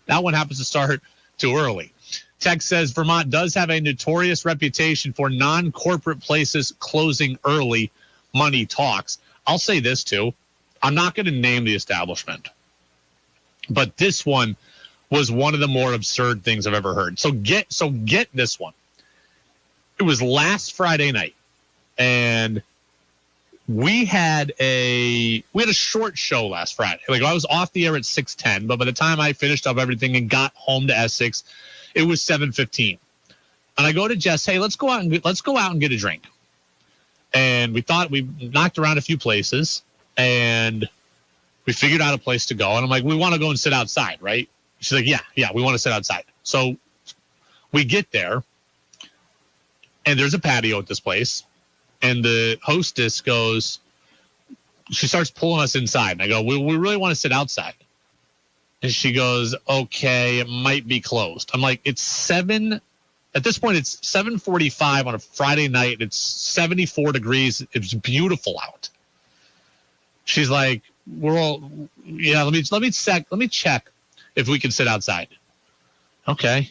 That one happens to start too early. Tex says Vermont does have a notorious reputation for non-corporate places closing early. Money talks. I'll say this too. I'm not going to name the establishment, but this one was one of the more absurd things I've ever heard. So get this one. It was last Friday night, and we had a short show last Friday. Like, I was off the air at 6:10, but by the time I finished up everything and got home to Essex, it was 7:15. And I go to Jess, hey, let's go out and get a drink. And we knocked around a few places, and we figured out a place to go. And I'm like, we want to go and sit outside, right? She's like, yeah, we want to sit outside. So we get there, and there's a patio at this place. And the hostess she starts pulling us inside. And I go, we really want to sit outside. And she goes, okay, it might be closed. I'm like, it's 7. At this point, it's 7:45 on a Friday night. It's 74 degrees. It's beautiful out. She's like, let me check if we can sit outside. Okay.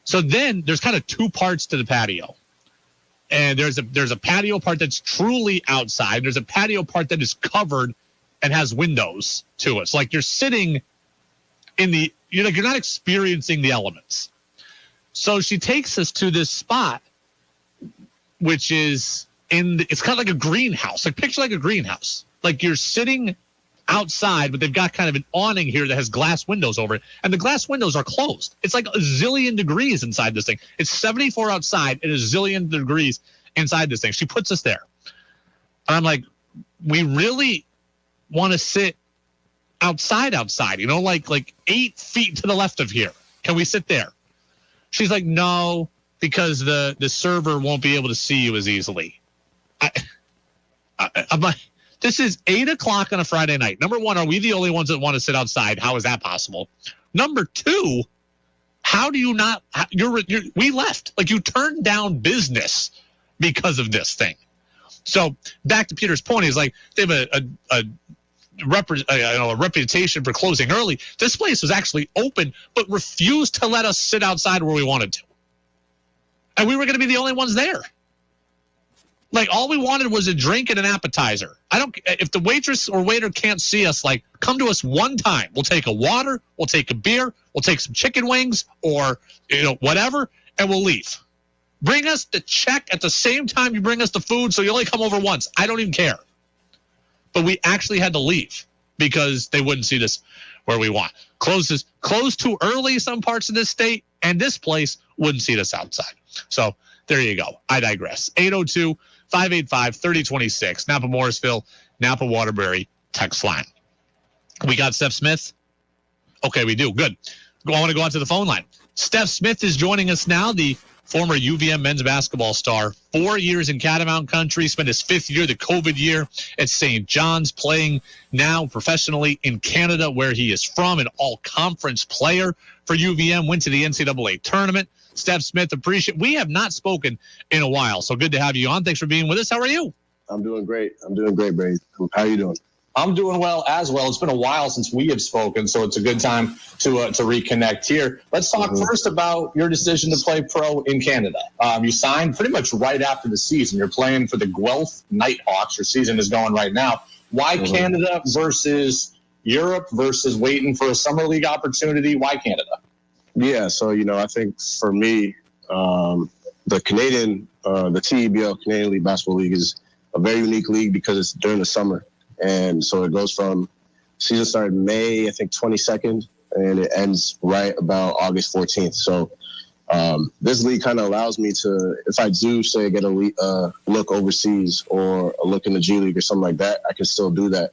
So then there's kind of 2 parts to the patio. And there's a patio part that's truly outside. There's a patio part that is covered and has windows to it. So like you're sitting you're not experiencing the elements. So she takes us to this spot, which is it's kind of like a greenhouse. Like, picture like a greenhouse. Like, you're sitting outside, but they've got kind of an awning here that has glass windows over it. And the glass windows are closed. It's like a zillion degrees inside this thing. It's 74 outside and a zillion degrees inside this thing. She puts us there. And I'm like, we really want to sit outside, like 8 feet to the left of here. Can we sit there? She's like, no, because the server won't be able to see you as easily. I'm like, this is 8 o'clock on a Friday night. Number 1, are we the only ones that want to sit outside? How is that possible? Number 2, how do you not? We left. Like, you turned down business because of this thing. So back to Peter's point, he's like, they have a reputation for closing early. This place was actually open, but refused to let us sit outside where we wanted to. And we were going to be the only ones there. Like, all we wanted was a drink and an appetizer. If the waitress or waiter can't see us, like, come to us one time. We'll take a water, we'll take a beer, we'll take some chicken wings or, whatever, and we'll leave. Bring us the check at the same time you bring us the food, so you only come over once. I don't even care. But we actually had to leave because they wouldn't see us where we want. Closed too early some parts of this state, and this place wouldn't see us outside. So there you go. I digress. 802-585-3026, Napa Morrisville, Napa Waterbury text line. We got Steph Smith? Okay, we do. Good. I want to go on to the phone line. Steph Smith is joining us now, the former UVM men's basketball star. 4 years in Catamount country, spent his 5th year, the COVID year, at St. John's, playing now professionally in Canada, where he is from, an all-conference player for UVM, went to the NCAA tournament. Steph Smith, we have not spoken in a while, so good to have you on. Thanks for being with us. How are you? I'm doing great, Brady. How are you doing? I'm doing well as well. It's been a while since we have spoken, so it's a good time to reconnect here. Let's talk first about your decision to play pro in Canada. You signed pretty much right after the season. You're playing for the Guelph Nighthawks. Your season is going right now. Why Canada versus Europe versus waiting for a summer league opportunity? Why Canada? Yeah, so, I think for me, the Canadian, the TEBL, Canadian League Basketball League, is a very unique league because it's during the summer. And so it goes from season started May, I think 22nd, and it ends right about August 14th. So this league kind of allows me to, if I do say get a look overseas or a look in the G League or something like that, I can still do that.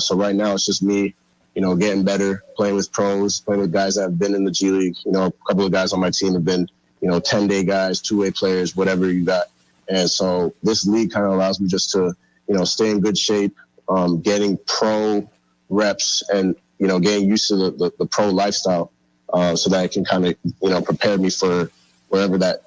So right now it's just me, getting better, playing with pros, playing with guys that have been in the G League. A couple of guys on my team have been, 10-day guys, two-way players, whatever you got. And so this league kind of allows me just to, stay in good shape, getting pro reps and, getting used to the pro lifestyle so that I can kind of, prepare me for wherever that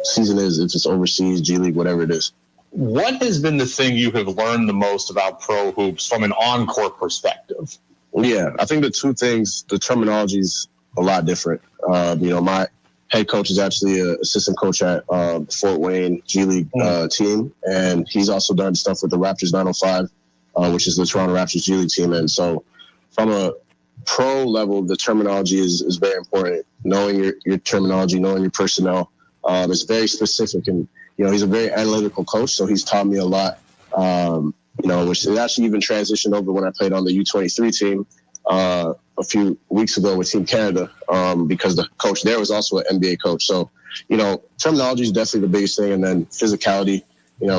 season is, if it's overseas, G League, whatever it is. What has been the thing you have learned the most about pro hoops from an on-court perspective? Yeah, I think the two things, the terminology is a lot different. My head coach is actually an assistant coach at Fort Wayne G League team, and he's also done stuff with the Raptors 905, which is the Toronto Raptors G League team. And so from a pro level, the terminology is very important. Knowing your terminology, knowing your personnel, is very specific. And, he's a very analytical coach, so he's taught me a lot, which it actually even transitioned over when I played on the U23 team a few weeks ago with Team Canada, because the coach there was also an NBA coach. So, terminology is definitely the biggest thing. And then physicality,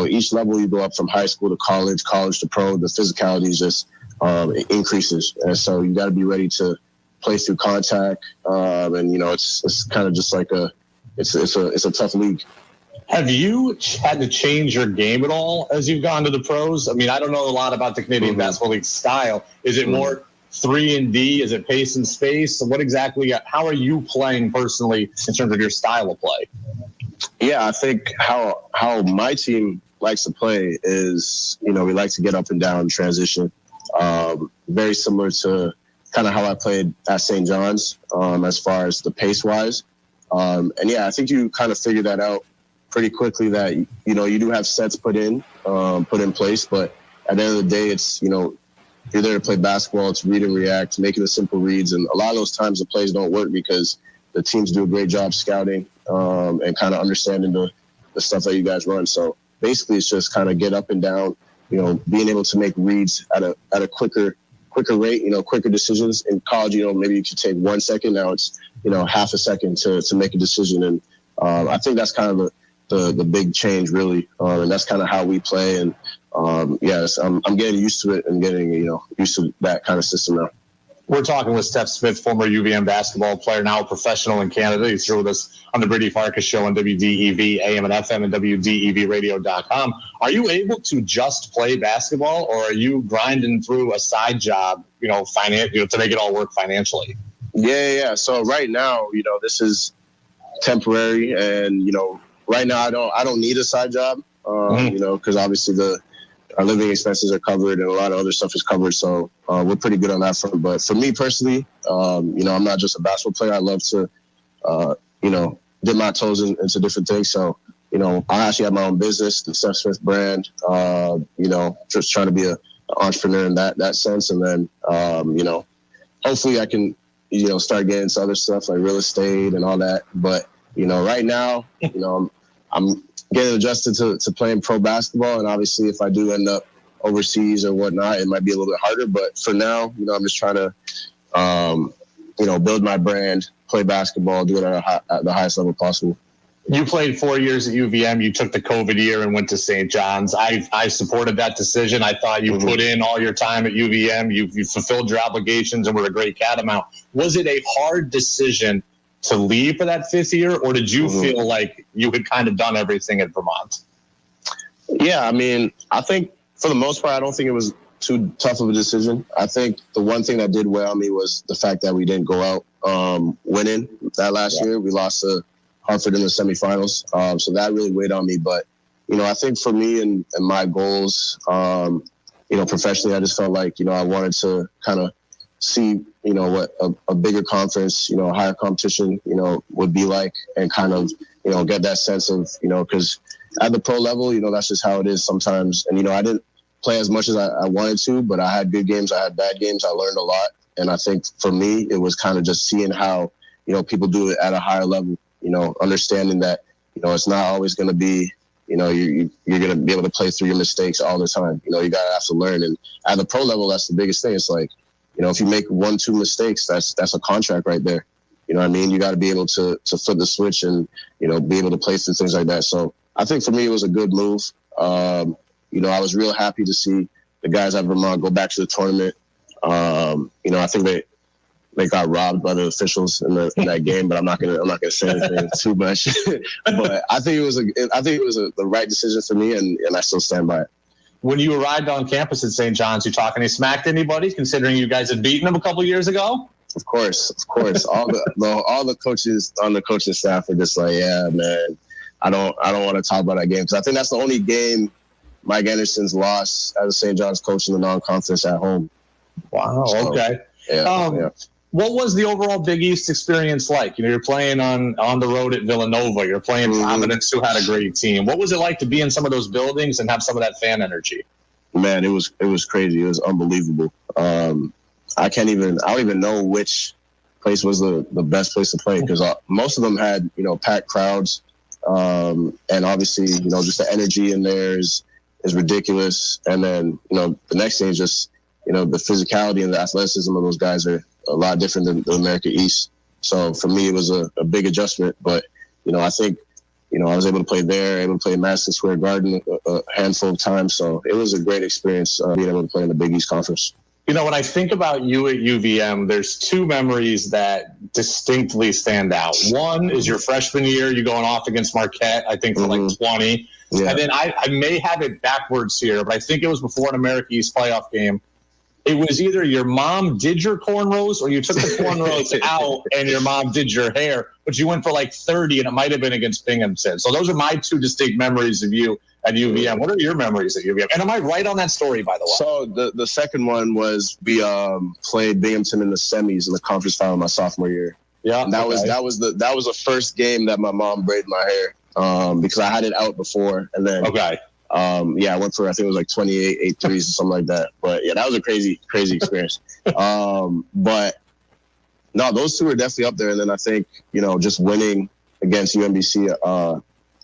each level you go up from high school to college to pro, the physicality is just it increases. And so you got to be ready to play through contact. And, it's kind of just like it's a tough league. Have you had to change your game at all as you've gone to the pros? I mean, I don't know a lot about the Canadian Basketball League style. Is it more 3-and-D? Is it pace and space? What exactly, how are you playing personally in terms of your style of play? Yeah, I think how my team likes to play is, we like to get up and down transition. Very similar to kind of how I played at St. John's as far as the pace-wise. And yeah, I think you kind of figure that out pretty quickly that, you do have sets put in place, but at the end of the day, it's, you're there to play basketball. It's read and react, making the simple reads. And a lot of those times the plays don't work because the teams do a great job scouting and kind of understanding the stuff that you guys run. So basically it's just kind of get up and down, being able to make reads at a quicker rate, quicker decisions. In college, maybe you could take 1 second. Now it's, half a second to make a decision. And I think that's kind of the big change, really. And that's kind of how we play. And yes, I'm getting used to it and getting, used to that kind of system now. We're talking with Steph Smith, former UVM basketball player, now a professional in Canada. He's here with us on the Brady Farkas Show on WDEV, AM and FM, and WDEVradio.com. Are you able to just play basketball, or are you grinding through a side job, to make it all work financially? Yeah. So right now, this is temporary, and right now I don't need a side job, because obviously our living expenses are covered and a lot of other stuff is covered. So we're pretty good on that front. But for me personally, I'm not just a basketball player. I love to, dip my toes into different things. So, I actually have my own business, the Steph Smith brand, just trying to be an entrepreneur in that sense. And then, hopefully I can, start getting into other stuff like real estate and all that. But, right now, I'm getting adjusted to playing pro basketball. And obviously if I do end up overseas or whatnot, it might be a little bit harder. But for now, I'm just trying to, build my brand, play basketball, do it at the highest level possible. You played 4 years at UVM. You took the COVID year and went to St. John's. I supported that decision. I thought you put in all your time at UVM. You fulfilled your obligations and were a great catamount. Was it a hard decision to leave for that fifth year, or did you feel like you had kind of done everything at Vermont? Yeah, I mean, I think for the most part, I don't think it was too tough of a decision. I think the one thing that did weigh on me was the fact that we didn't go out winning that last year. We lost to Hartford in the semifinals. So that really weighed on me. But, I think for me and my goals, professionally, I just felt like, I wanted to kind of see, what a bigger conference, higher competition, would be like, and kind of, get that sense of, because at the pro level, that's just how it is sometimes. And, I didn't play as much as I wanted to, but I had good games. I had bad games. I learned a lot. And I think for me, it was kind of just seeing how, people do it at a higher level, understanding that, it's not always going to be, you know, you're going to be able to play through your mistakes all the time. You know, you got to have to learn. And at the pro level, that's the biggest thing. It's like, you know, if you make 1-2 mistakes, that's a contract right there. You know what I mean? You got to be able to flip the switch and, you know, be able to play through things like that. So I think for me, it was a good move. You know, I was real happy to see the guys at Vermont go back to the tournament. You know, I think they got robbed by the officials in that game, but I'm not gonna say anything too much. But I think it was the right decision for me, and I still stand by it. When you arrived on campus at St. John's, you talking? He smacked anybody, considering you guys had beaten them a couple years ago? Of course. all the coaches on the coaching staff are just like, yeah, man, I don't want to talk about that game, because I think that's the only game Mike Anderson's lost as a St. John's coach in the non-conference at home. Wow. So, okay. Yeah. What was the overall Big East experience like? You know, you're playing on the road at Villanova. You're playing Providence, who had a great team. What was it like to be in some of those buildings and have some of that fan energy? Man, it was crazy. It was unbelievable. I don't even know which place was the best place to play, because most of them had, you know, packed crowds. And obviously, you know, just the energy in there is ridiculous. And then, you know, the next thing is just, you know, the physicality and the athleticism of those guys are a lot different than the America East. So for me, it was a big adjustment. But, you know, I think, you know, I was able to play there, able to play Madison Square Garden a handful of times. So it was a great experience being able to play in the Big East Conference. You know, when I think about you at UVM, there's two memories that distinctly stand out. One is your freshman year, you going off against Marquette, I think for like 20. Yeah. And then I may have it backwards here, but I think it was before an America East playoff game. It was either your mom did your cornrows or you took the cornrows out and your mom did your hair, but you went for like 30, and it might have been against Binghamton. So those are my two distinct memories of you at UVM. What are your memories at UVM? And am I right on that story, by the way? So the second one was we played Binghamton in the semis in the conference final my sophomore year. Yeah, and that was the first game that my mom braided my hair because I had it out before, and then I went for, I think it was like 28 8 threes or something like that. But yeah, that was a crazy experience. But no, those two are definitely up there. And then I think, you know, just winning against UMBC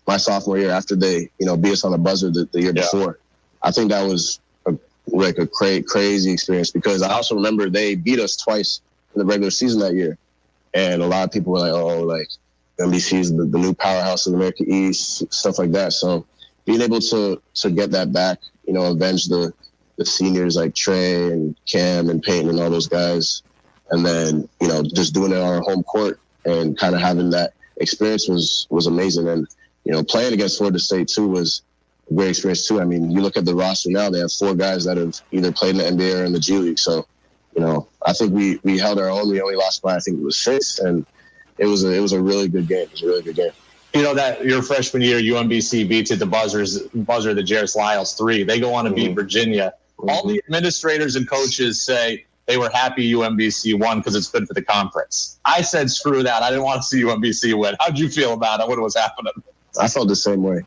my sophomore year after they, you know, beat us on the buzzer the year before. I think that was a crazy experience, because I also remember they beat us twice in the regular season that year. And a lot of people were like, oh, like UMBC is the new powerhouse in America East, stuff like that. So being able to get that back, you know, avenge the seniors like Trey and Cam and Peyton and all those guys, and then, you know, just doing it on our home court and kind of having that experience was amazing. And, you know, playing against Florida State too was a great experience too. I mean, you look at the roster now, they have 4 guys that have either played in the NBA or in the G League. So, you know, I think we held our own. We only lost by, I think it was 6, and it was a really good game. It was a really good game. You know, that your freshman year, UMBC beats at the buzzer, the Jarris Lyles 3. They go on to beat Virginia. All the administrators and coaches say they were happy UMBC won because it's good for the conference. I said, screw that. I didn't want to see UMBC win. How'd you feel about it when it was happening? I felt the same way.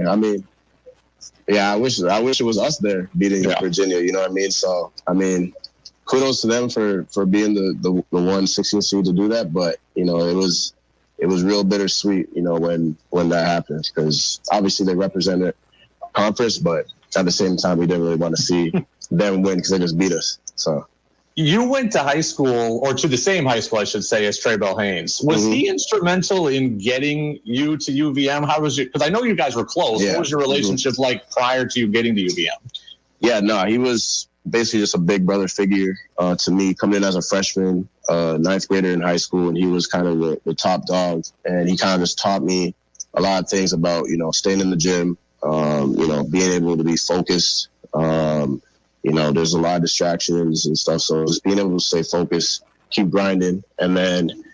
I mean, yeah, I wish it was us there beating Virginia. You know what I mean? So, I mean, kudos to them for being the 1-16 seed to do that. But, you know, it was real bittersweet, you know, when that happened, because obviously they represented conference, but at the same time, we didn't really want to see them win because they just beat us. So you went to high school, or to the same high school, I should say, as Trey Bell Haynes. Was he instrumental in getting you to UVM? How was it? Because I know you guys were close. Yeah. What was your relationship like prior to you getting to UVM? Yeah, no, he was basically just a big brother figure to me, coming in as a freshman, 9th grader in high school, and he was kind of the top dog. And he kind of just taught me a lot of things about, you know, staying in the gym, you know, being able to be focused. You know, there's a lot of distractions and stuff. So just being able to stay focused, keep grinding. And then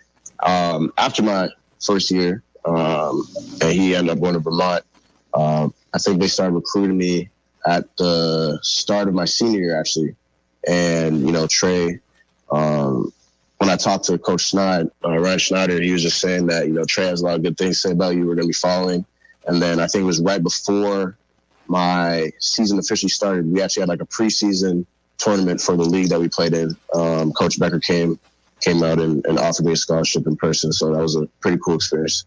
after my first year, and he ended up going to Vermont, I think they started recruiting me at the start of my senior year, actually. And, you know, Trey, when I talked to Coach Ryan Schneider, he was just saying that, you know, Trey has a lot of good things to say about you. We're going to be following. And then I think it was right before my season officially started, we actually had like a preseason tournament for the league that we played in. Coach Becker came out and offered me a scholarship in person. So that was a pretty cool experience.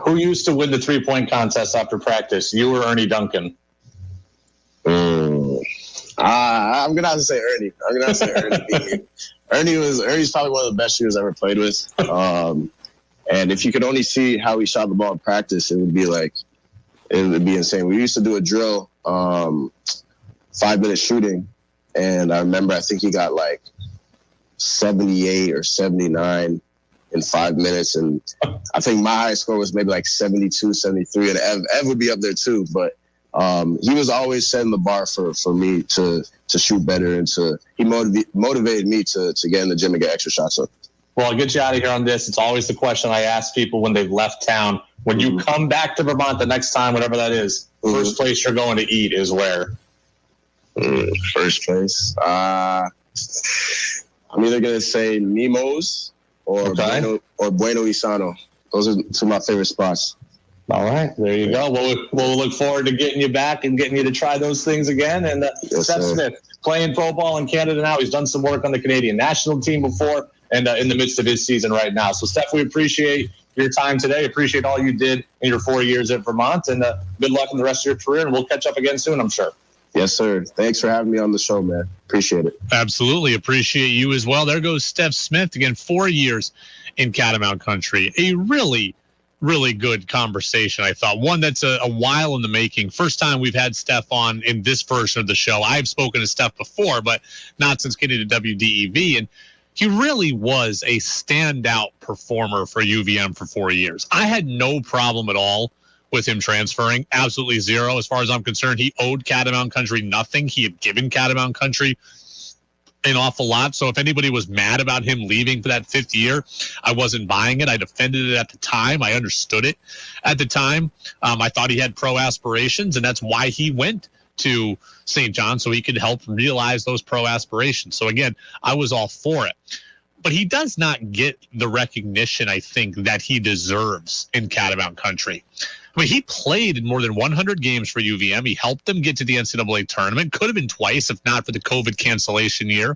Who used to win the 3-point contest after practice? You or Ernie Duncan? I'm gonna have to say Ernie. Ernie's probably one of the best shooters I ever played with. And if you could only see how he shot the ball in practice, it would be insane. We used to do a drill, 5-minute shooting, and I remember I think he got like 78 or 79 in 5 minutes, and I think my high score was maybe like 72, 73, and Ev would be up there too. But he was always setting the bar for me to shoot better, and he motivated me to get in the gym and get extra shots up. Well, I'll get you out of here on this. It's always the question I ask people when they've left town. When you come back to Vermont the next time, whatever that is, first place you're going to eat is where? First place? I'm either going to say Nemo's or Bueno Isano. Those are two of my favorite spots. All right, there you go. We'll look forward to getting you back and getting you to try those things again. And Steph Smith, playing pro ball in Canada now. He's done some work on the Canadian national team before, and in the midst of his season right now. So, Steph, we appreciate your time today. Appreciate all you did in your 4 years at Vermont, and good luck in the rest of your career. And we'll catch up again soon, I'm sure. Yes, sir. Thanks for having me on the show, man. Appreciate it. Absolutely. Appreciate you as well. There goes Steph Smith. Again, 4 years in Catamount Country. A really, really good conversation, I thought. One that's a while in the making. First time we've had Steph on in this version of the show. I've spoken to Steph before, but not since getting to WDEV. And he really was a standout performer for UVM for 4 years. I had no problem at all with him transferring. Absolutely zero. As far as I'm concerned, he owed Catamount Country nothing. He had given Catamount Country an awful lot. So if anybody was mad about him leaving for that 5th year, I wasn't buying it. I defended it at the time. I understood it at the time. I thought he had pro aspirations, and that's why he went to St. John, so he could help realize those pro aspirations. So again, I was all for it. But he does not get the recognition, I think, that he deserves in Catamount Country. I mean, he played in more than 100 games for UVM. He helped them get to the NCAA tournament. Could have been twice, if not for the COVID cancellation year.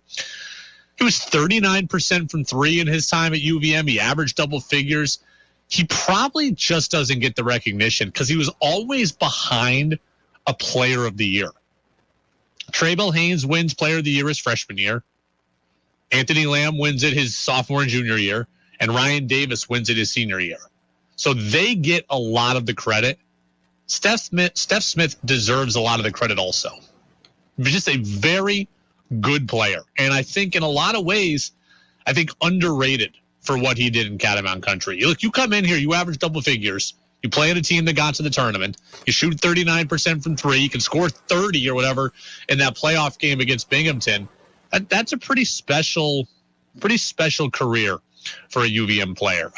He was 39% from three in his time at UVM. He averaged double figures. He probably just doesn't get the recognition because he was always behind a player of the year. Traybell Haynes wins player of the year his freshman year. Anthony Lamb wins it his sophomore and junior year. And Ryan Davis wins it his senior year. So they get a lot of the credit. Steph Smith deserves a lot of the credit also. He's just a very good player. And I think in a lot of ways, I think underrated for what he did in Catamount Country. Look, you come in here, you average double figures. You play in a team that got to the tournament. You shoot 39% from three. You can score 30 or whatever in that playoff game against Binghamton. That's a pretty special career for a UVM player.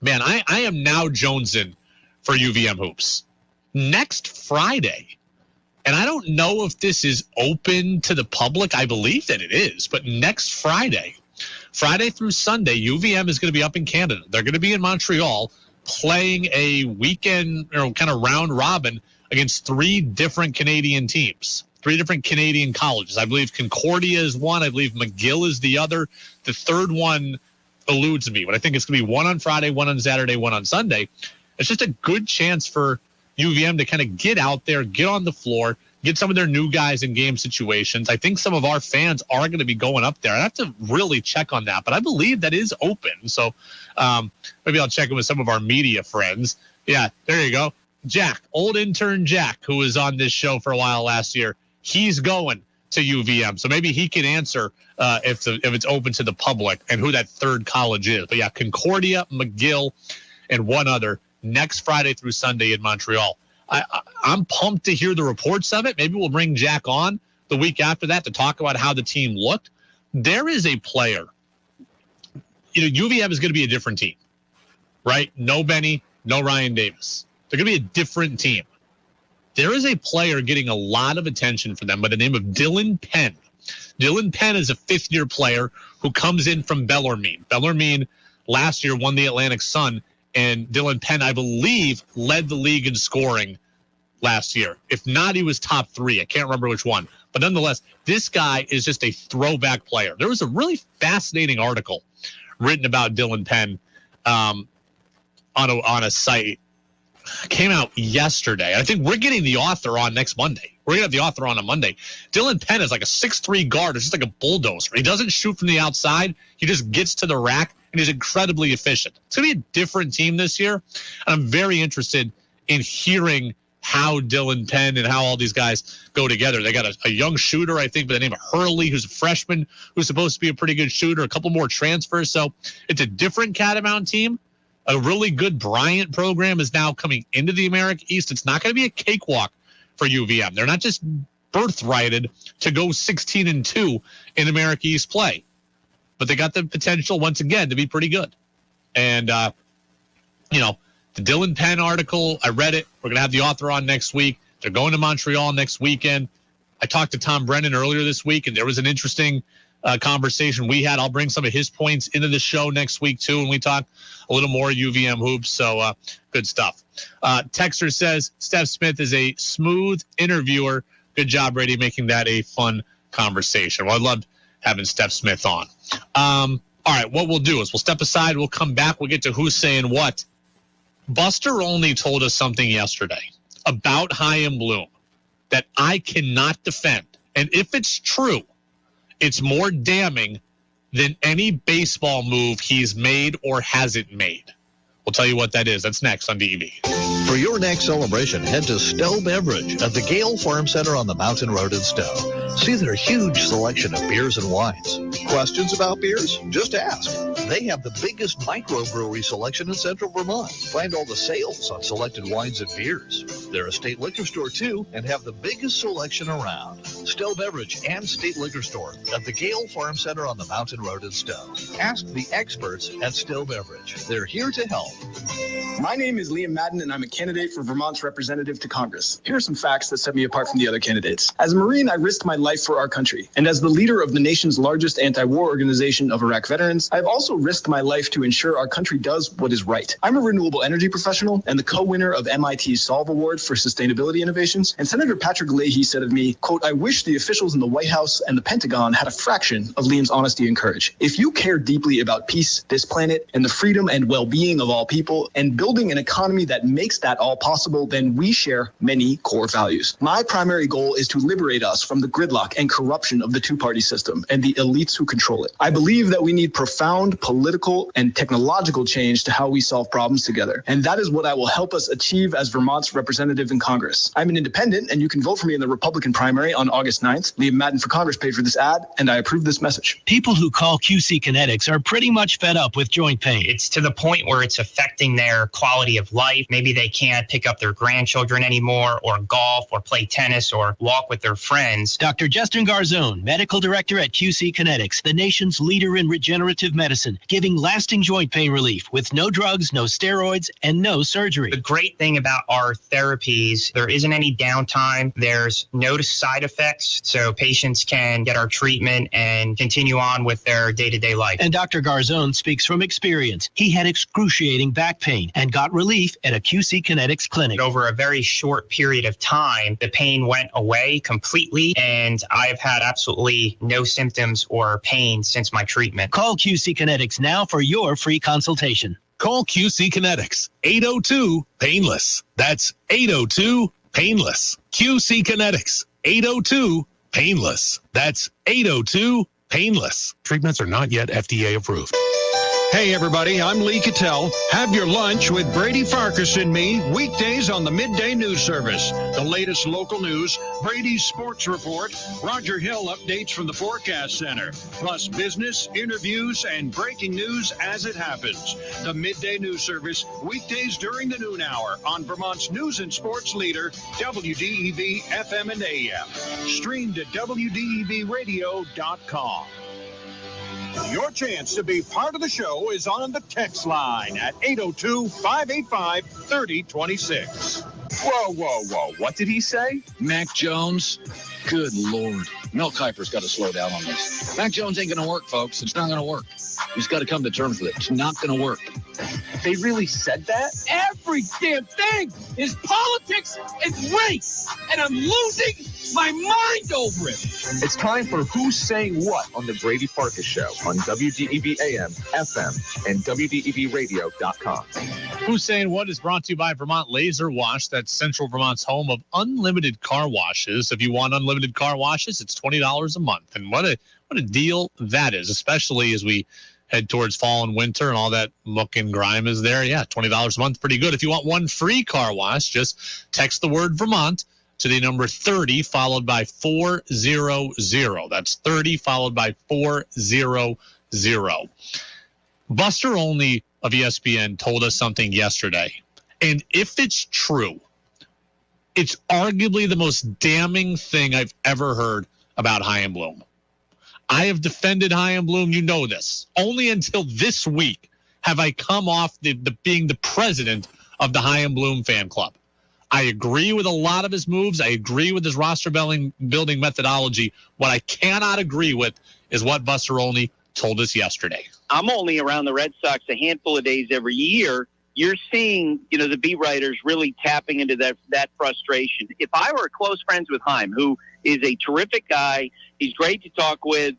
Man, I am now jonesing for UVM hoops. Next Friday, and I don't know if this is open to the public. I believe that it is. But next Friday through Sunday, UVM is going to be up in Canada. They're going to be in Montreal playing a weekend kind of round robin against 3 different Canadian teams, 3 different Canadian colleges. I believe Concordia is one. I believe McGill is the other. The third one eludes me, but I think it's going to be one on Friday, one on Saturday, one on Sunday. It's just a good chance for UVM to kind of get out there, get on the floor, get some of their new guys in game situations. I think some of our fans are going to be going up there. I have to really check on that, but I believe that is open. So maybe I'll check in with some of our media friends. Yeah, there you go. Jack, old intern Jack, who was on this show for a while last year, he's going to UVM. So maybe he can answer if it's open to the public and who that third college is. But yeah, Concordia, McGill, and one other next Friday through Sunday in Montreal. I'm pumped to hear the reports of it. Maybe we'll bring Jack on the week after that to talk about how the team looked. There is a player. UVM is going to be a different team, right? No Benny, no Ryan Davis. They're going to be a different team. There is a player getting a lot of attention for them by the name of Dylan Penn. Dylan Penn is a 5th-year player who comes in from Bellarmine. Bellarmine last year won the Atlantic Sun, and Dylan Penn, I believe, led the league in scoring last year. If not, he was top 3. I can't remember which one. But nonetheless, this guy is just a throwback player. There was a really fascinating article written about Dylan Penn on a site. Came out yesterday. I think we're getting the author on next Monday. We're going to have the author on Monday. Dylan Penn is like a 6'3" guard. It's just like a bulldozer. He doesn't shoot from the outside. He just gets to the rack, and he's incredibly efficient. It's going to be a different team this year, and I'm very interested in hearing how Dylan Penn and how all these guys go together. They got a young shooter, I think, by the name of Hurley, who's a freshman, who's supposed to be a pretty good shooter, a couple more transfers. So it's a different Catamount team. A really good Bryant program is now coming into the America East. It's not going to be a cakewalk for UVM. They're not just birthrighted to go 16-2 in America East play, but they got the potential once again to be pretty good. And, the Dylan Penn article, I read it. We're going to have the author on next week. They're going to Montreal next weekend. I talked to Tom Brennan earlier this week, and there was an interesting conversation we had. I'll bring some of his points into the show next week, too, and we talk a little more UVM hoops. So good stuff. Texter says, Steph Smith is a smooth interviewer. Good job, Brady, making that a fun conversation. Well, I loved having Steph Smith on. All right, what we'll do is we'll step aside. We'll come back. We'll get to who's saying what. Buster Olney told us something yesterday about Chaim Bloom that I cannot defend. And if it's true, it's more damning than any baseball move he's made or hasn't made. We'll tell you what that is. That's next on DEV. For your next celebration, head to Stowe Beverage at the Gale Farm Center on the Mountain Road in Stowe. See their huge selection of beers and wines. Questions about beers? Just ask. They have the biggest microbrewery selection in Central Vermont. Find all the sales on selected wines and beers. They're a state liquor store, too, and have the biggest selection around. Stowe Beverage and State Liquor Store at the Gale Farm Center on the Mountain Road in Stowe. Ask the experts at Stowe Beverage. They're here to help. My name is Liam Madden, and I'm a candidate for Vermont's representative to Congress. Here are some facts that set me apart from the other candidates. As a Marine, I risked my life for our country. And as the leader of the nation's largest anti-war organization of Iraq veterans, I've also risked my life to ensure our country does what is right. I'm a renewable energy professional and the co-winner of MIT's Solve Award for Sustainability Innovations. And Senator Patrick Leahy said of me, quote, I wish the officials in the White House and the Pentagon had a fraction of Liam's honesty and courage. If you care deeply about peace, this planet, and the freedom and well-being of all people, and building an economy that makes that all possible, then we share many core values. My primary goal is to liberate us from the gridlock and corruption of the two-party system and the elites who control it. I believe that we need profound political and technological change to how we solve problems together. And that is what I will help us achieve as Vermont's representative in Congress. I'm an independent, and you can vote for me in the Republican primary on August 9th. Liam Madden for Congress paid for this ad, and I approve this message. People who call QC Kinetics are pretty much fed up with joint pain. It's to the point where it's affecting their quality of life. Maybe they can't pick up their grandchildren anymore, or golf, or play tennis, or walk with their friends. Dr. Justin Garzone, medical director at QC Kinetics, the nation's leader in regenerative medicine, giving lasting joint pain relief with no drugs, no steroids, and no surgery. The great thing about our therapies, there isn't any downtime. There's no side effects, so patients can get our treatment and continue on with their day-to-day life. And Dr. Garzone speaks from experience. He had excruciating back pain and got relief at a QC Kinetics clinic. Over a very short period of time, the pain went away completely, and I've had absolutely no symptoms or pain since my treatment. Call QC Kinetics now for your free consultation. Call QC Kinetics, 802-PAINLESS. That's 802-PAINLESS. QC Kinetics, 802-PAINLESS. That's 802-PAINLESS. Treatments are not yet FDA approved. Hey, everybody, I'm Lee Cattell. Have your lunch with Brady Farkas and me weekdays on the Midday News Service. The latest local news, Brady's sports report, Roger Hill updates from the Forecast Center, plus business, interviews, and breaking news as it happens. The Midday News Service, weekdays during the noon hour on Vermont's news and sports leader, WDEV FM and AM. Streamed at WDEVradio.com. Your chance to be part of the show is on the text line at 802-585-3026. Whoa. What did he say? Mac Jones? Good Lord. Mel Kiper's got to slow down on this. Mac Jones ain't going to work, folks. It's not going to work. He's got to come to terms with it. It's not going to work. They really said that? Every damn thing is politics and race. And I'm losing my mind over it. It's time for Who's Saying What on the Brady Farkas Show on WDEV AM, FM, and WDEVradio.com. Who's Saying What is brought to you by Vermont Laser Wash. That's Central Vermont's home of unlimited car washes. If you want unlimited car washes, it's $20 a month. And what a deal that is, especially as we head towards fall and winter and all that muck and grime is there. Yeah, $20 a month, pretty good. If you want one free car wash, just text the word Vermont to the number 30 followed by 400. That's 30 followed by 400. Buster Olney of ESPN told us something yesterday. And if it's true, it's arguably the most damning thing I've ever heard about Chaim Bloom. I have defended Chaim Bloom. You know this. Only until this week have I come off the being the president of the Chaim Bloom fan club. I agree with a lot of his moves. I agree with his roster building methodology. What I cannot agree with is what Buster Olney told us yesterday. I'm only around the Red Sox a handful of days every year. You're seeing, the beat writers really tapping into that frustration. If I were close friends with Chaim, who is a terrific guy, he's great to talk with.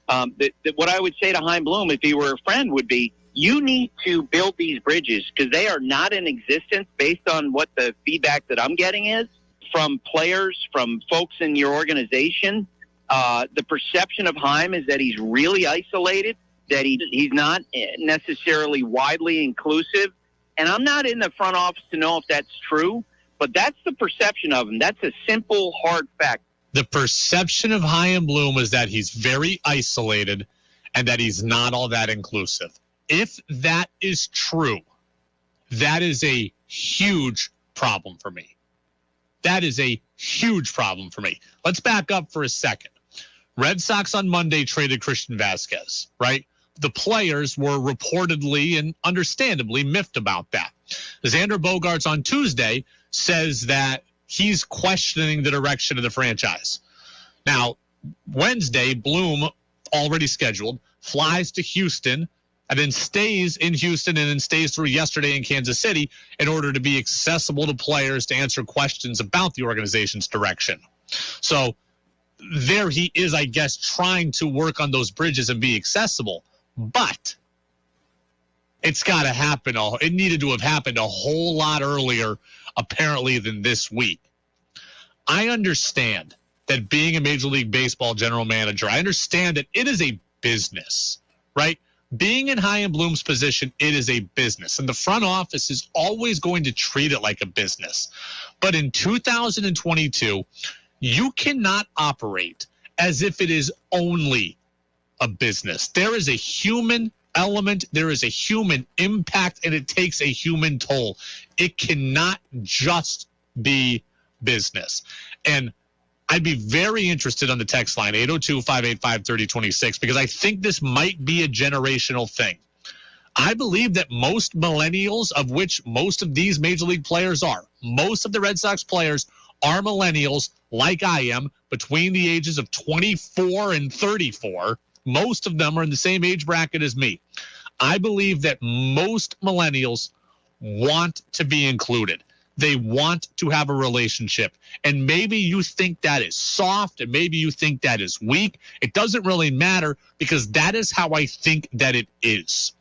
What I would say to Chaim Bloom, if he were a friend, would be, you need to build these bridges because they are not in existence based on what the feedback that I'm getting is from players, from folks in your organization. The perception of Chaim is that he's really isolated, that he's not necessarily widely inclusive. And I'm not in the front office to know if that's true, but that's the perception of him. That's a simple, hard fact. The perception of Chaim Bloom is that he's very isolated and that he's not all that inclusive. If that is true, that is a huge problem for me. That is a huge problem for me. Let's back up for a second. Red Sox on Monday traded Christian Vasquez, right? The players were reportedly and understandably miffed about that. Xander Bogaerts on Tuesday says that he's questioning the direction of the franchise. Now, Wednesday, Bloom, already scheduled, flies to Houston and then stays in Houston and then stays through yesterday in Kansas City in order to be accessible to players to answer questions about the organization's direction. So there he is, I guess, trying to work on those bridges and be accessible. But it's got to happen. It needed to have happened a whole lot earlier, apparently, than this week. I understand that being a Major League Baseball general manager, I understand that it is a business, right? Being in Chaim Bloom's position, it is a business. And the front office is always going to treat it like a business. But in 2022, you cannot operate as if it is only a business. There is a human element, there is a human impact, and it takes a human toll. It cannot just be business. And I'd be very interested on the text line, 802-585-3026, because I think this might be a generational thing. I believe that most millennials, of which most of these major league players are, most of the Red Sox players are millennials like I am, between the ages of 24 and 34. Most of them are in the same age bracket as me. I believe that most millennials want to be included. They want to have a relationship. And maybe you think that is soft and maybe you think that is weak. It doesn't really matter because that is how I think that it is.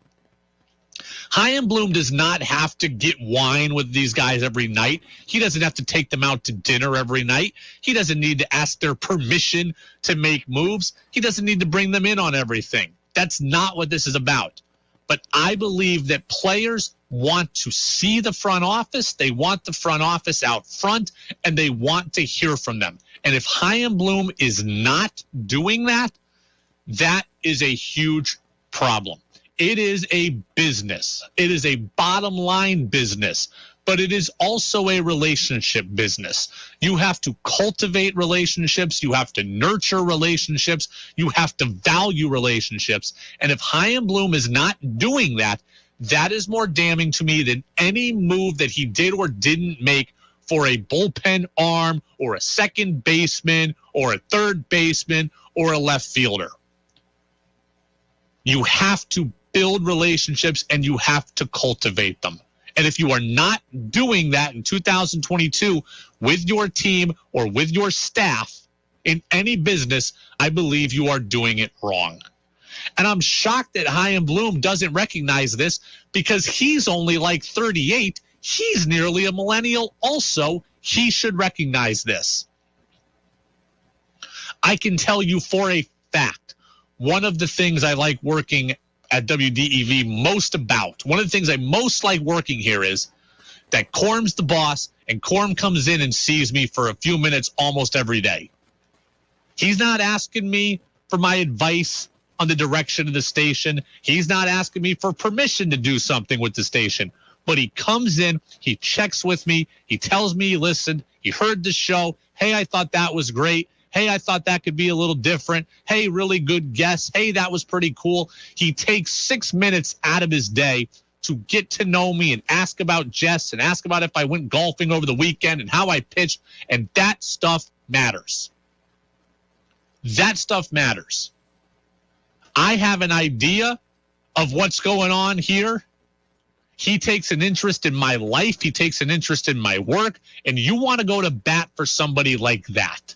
Chaim Bloom does not have to get wine with these guys every night. He doesn't have to take them out to dinner every night. He doesn't need to ask their permission to make moves. He doesn't need to bring them in on everything. That's not what this is about. But I believe that players want to see the front office. They want the front office out front, and they want to hear from them. And if Chaim Bloom is not doing that, that is a huge problem. It is a business. It is a bottom line business, but it is also a relationship business. You have to cultivate relationships. You have to nurture relationships. You have to value relationships. And if Chaim Bloom is not doing that, that is more damning to me than any move that he did or didn't make for a bullpen arm or a second baseman or a third baseman or a left fielder. You have to build relationships and you have to cultivate them. And if you are not doing that in 2022 with your team or with your staff in any business, I believe you are doing it wrong. And I'm shocked that Chaim Bloom doesn't recognize this because he's only like 38. He's nearly a millennial also. He should recognize this. I can tell you for a fact, one of the things I like working at WDEV most about, one of the things I most like working here is that Corm's the boss, and Corm comes in and sees me for a few minutes almost every day. He's not asking me for my advice on the direction of the station. He's not asking me for permission to do something with the station. But he comes in, he checks with me, he tells me he listened, he heard the show. Hey, I thought that was great. Hey, I thought that could be a little different. Hey, really good guess. Hey, that was pretty cool. He takes 6 minutes out of his day to get to know me and ask about Jess and ask about if I went golfing over the weekend and how I pitched. And that stuff matters. That stuff matters. I have an idea of what's going on here. He takes an interest in my life. He takes an interest in my work. And you want to go to bat for somebody like that.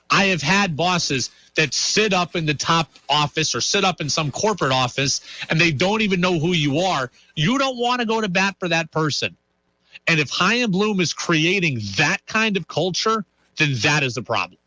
I have had bosses that sit up in the top office or sit up in some corporate office and they don't even know who you are. You don't want to go to bat for that person. And if Chaim Bloom is creating that kind of culture, then that is the problem.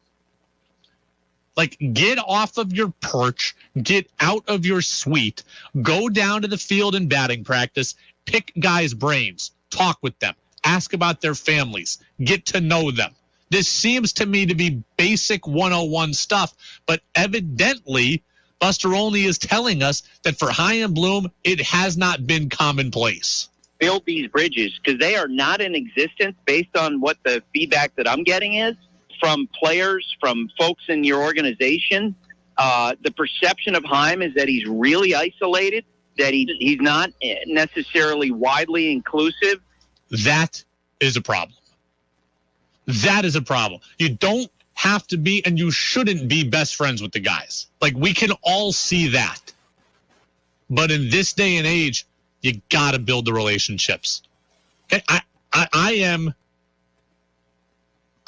Like, get off of your perch, get out of your suite, go down to the field in batting practice, pick guys' brains, talk with them, ask about their families, get to know them. This seems to me to be basic 101 stuff, but evidently Buster Olney is telling us that for Chaim Bloom, it has not been commonplace. Build these bridges because they are not in existence based on what the feedback that I'm getting is from players, from folks in your organization. The perception of Chaim is that he's really isolated, that he's not necessarily widely inclusive. That is a problem. That is a problem. You don't have to be, and you shouldn't be best friends with the guys. Like, we can all see that. But in this day and age, you got to build the relationships. Okay? I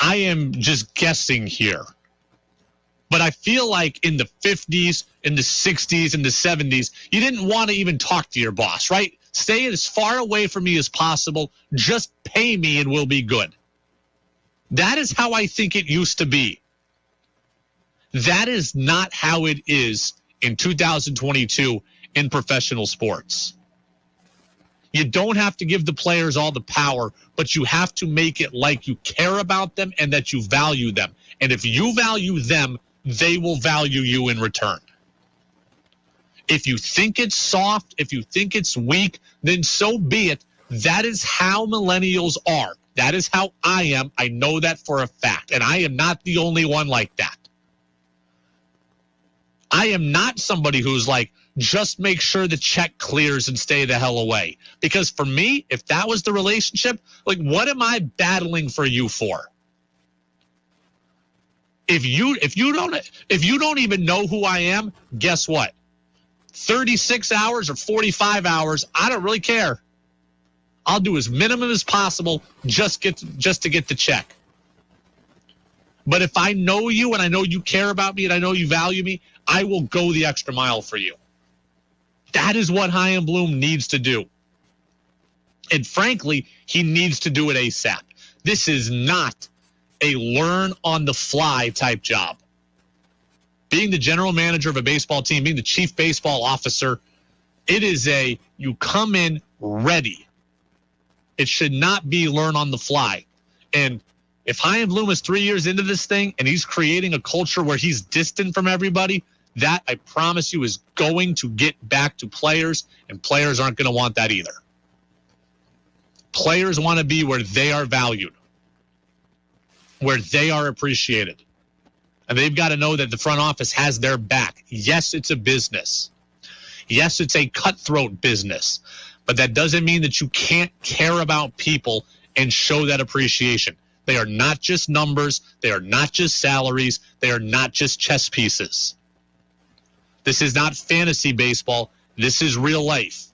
am just guessing here. But I feel like in the 50s, in the 60s, in the 70s, you didn't want to even talk to your boss, right? Stay as far away from me as possible. Just pay me and we'll be good. That is how I think it used to be. That is not how it is in 2022 in professional sports. You don't have to give the players all the power, but you have to make it like you care about them and that you value them. And if you value them, they will value you in return. If you think it's soft, if you think it's weak, then so be it. That is how millennials are. That is how I am. I know that for a fact. And I am not the only one like that. I am not somebody who's like, just make sure the check clears and stay the hell away. Because for me, if that was the relationship, like, what am I battling for you for? If you don't even know who I am, guess what? 36 hours or 45 hours, I don't really care. I'll do as minimum as possible just to get the check. But if I know you and I know you care about me and I know you value me, I will go the extra mile for you. That is what Chaim Bloom needs to do. And frankly, he needs to do it ASAP. This is not a learn-on-the-fly type job. Being the general manager of a baseball team, being the chief baseball officer, it is you come in ready. It should not be learn on the fly. And if Chaim Bloom is 3 years into this thing and he's creating a culture where he's distant from everybody, that, I promise you, is going to get back to players, and players aren't going to want that either. Players want to be where they are valued, where they are appreciated. And they've got to know that the front office has their back. Yes, it's a business. Yes, it's a cutthroat business. But that doesn't mean that you can't care about people and show that appreciation. They are not just numbers. They are not just salaries. They are not just chess pieces. This is not fantasy baseball. This is real life.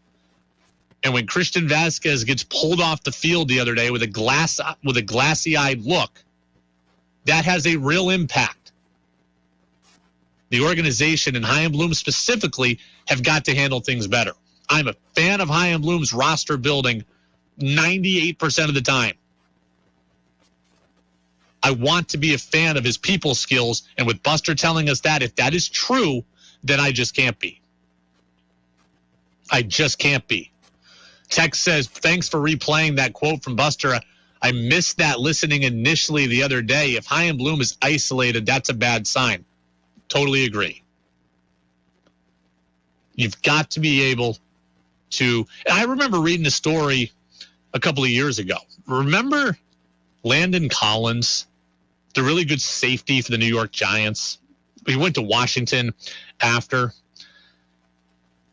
And when Christian Vasquez gets pulled off the field the other day with a glassy-eyed look, that has a real impact. The organization and Chaim Bloom specifically have got to handle things better. I'm a fan of Chaim Bloom's roster building 98% of the time. I want to be a fan of his people skills, and with Buster telling us that, if that is true, then I just can't be. I just can't be. Tex says, thanks for replaying that quote from Buster. I missed that listening initially the other day. If Chaim Bloom is isolated, that's a bad sign. Totally agree. You've got to be able to... I remember reading a story a couple of years ago. Remember Landon Collins, the really good safety for the New York Giants? He went to Washington after.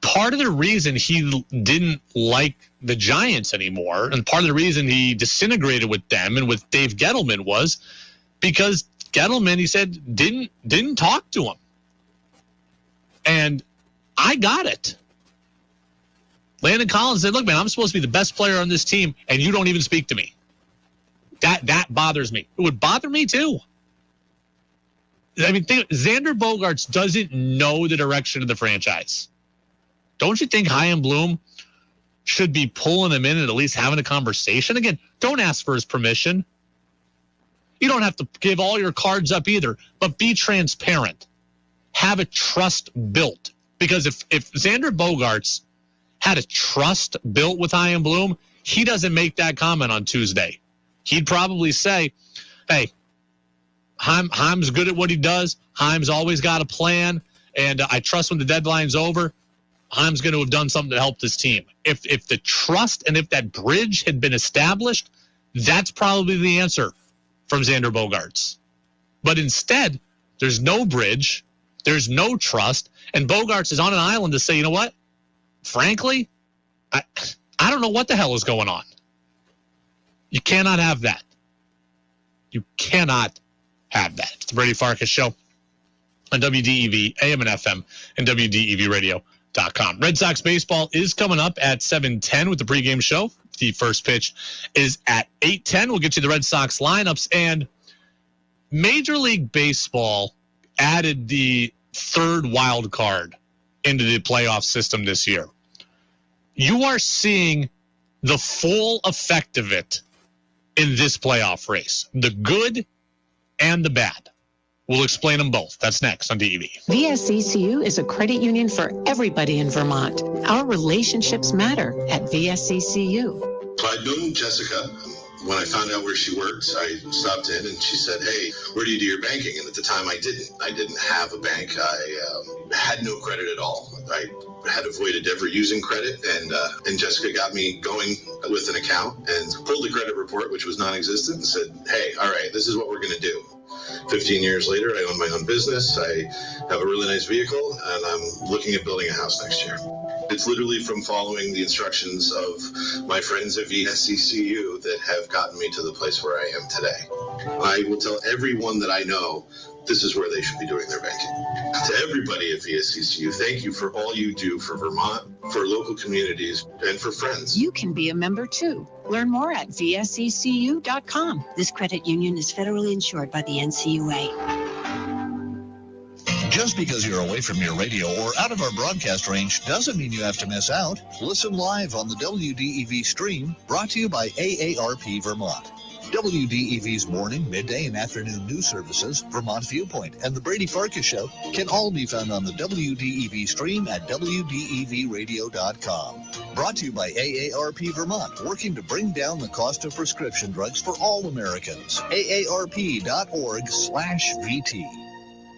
Part of the reason he didn't like the Giants anymore, and part of the reason he disintegrated with them and with Dave Gettleman, was because Gettleman, he said, didn't talk to him. And I got it. Landon Collins said, look, man, I'm supposed to be the best player on this team, and you don't even speak to me. That bothers me. It would bother me, too. I mean, Xander Bogaerts doesn't know the direction of the franchise. Don't you think Chaim Bloom should be pulling him in and at least having a conversation? Again, don't ask for his permission. You don't have to give all your cards up either, but be transparent. Have a trust built. Because if Xander Bogaerts had a trust built with Chaim Bloom, he doesn't make that comment on Tuesday. He'd probably say, hey, Chaim's good at what he does. Chaim's always got a plan, and I trust when the deadline's over, Chaim's going to have done something to help this team. If the trust and if that bridge had been established, that's probably the answer from Xander Bogaerts. But instead, there's no bridge, there's no trust, and Bogaerts is on an island to say, you know what? Frankly, I don't know what the hell is going on. You cannot have that. You cannot have that. It's the Brady Farkas Show on WDEV, AM and FM, and WDEVradio.com. Red Sox baseball is coming up at 7:10 with the pregame show. The first pitch is at 8:10. We'll get you the Red Sox lineups. And Major League Baseball added the third wild card into the playoff system this year. You are seeing the full effect of it in this playoff race. The good and the bad. We'll explain them both. That's next on DEV. VSCCU is a credit union for everybody in Vermont. Our relationships matter at VSCCU. So I'd known Jessica. When I found out where she worked, I stopped in and she said, hey, where do you do your banking? And at the time I didn't have a bank. I had no credit at all. I had avoided ever using credit, and Jessica got me going with an account and pulled the credit report, which was non-existent, and said, hey, all right, this is what we're going to do. 15 years later, I own my own business. I have a really nice vehicle, and I'm looking at building a house next year. It's literally from following the instructions of my friends at VSCCU that have gotten me to the place where I am today. I will tell everyone that I know this is where they should be doing their banking. To everybody at VSCCU, thank you for all you do for Vermont, for local communities, and for friends. You can be a member too. Learn more at VSCCU.com. This credit union is federally insured by the NCUA. Just because you're away from your radio or out of our broadcast range doesn't mean you have to miss out. Listen live on the WDEV stream, brought to you by AARP Vermont. WDEV's morning, midday, and afternoon news services, Vermont Viewpoint, and the Brady Farkas Show can all be found on the WDEV stream at WDEVradio.com. Brought to you by AARP Vermont, working to bring down the cost of prescription drugs for all Americans. AARP.org/VT.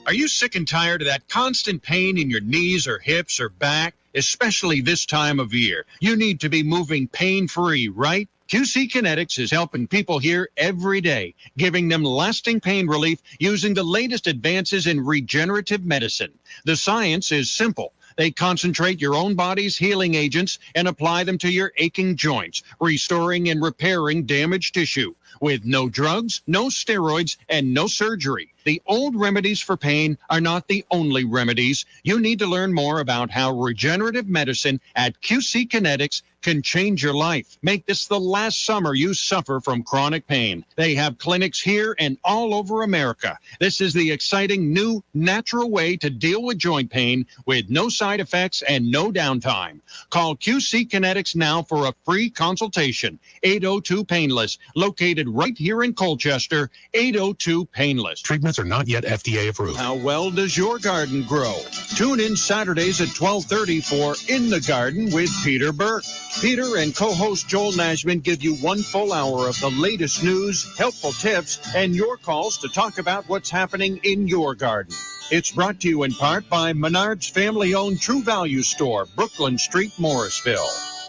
Are you sick and tired of that constant pain in your knees or hips or back, especially this time of year? You need to be moving pain-free, right? QC Kinetics is helping people here every day, giving them lasting pain relief using the latest advances in regenerative medicine. The science is simple. They concentrate your own body's healing agents and apply them to your aching joints, restoring and repairing damaged tissue with no drugs, no steroids, and no surgery. The old remedies for pain are not the only remedies. You need to learn more about how regenerative medicine at QC Kinetics can change your life. Make this the last summer you suffer from chronic pain. They have clinics here and all over America. This is the exciting new natural way to deal with joint pain with no side effects and no downtime. Call QC Kinetics now for a free consultation. 802-PAINLESS, located right here in Colchester. 802-PAINLESS. Treatments are not yet FDA approved. How well does your garden grow? Tune in Saturdays at 12:30 for In the Garden with Peter Burke. Peter and co-host Joel Nashman give you one full hour of the latest news, helpful tips, and your calls to talk about what's happening in your garden. It's brought to you in part by Menard's family-owned True Value Store, Brooklyn Street, Morrisville.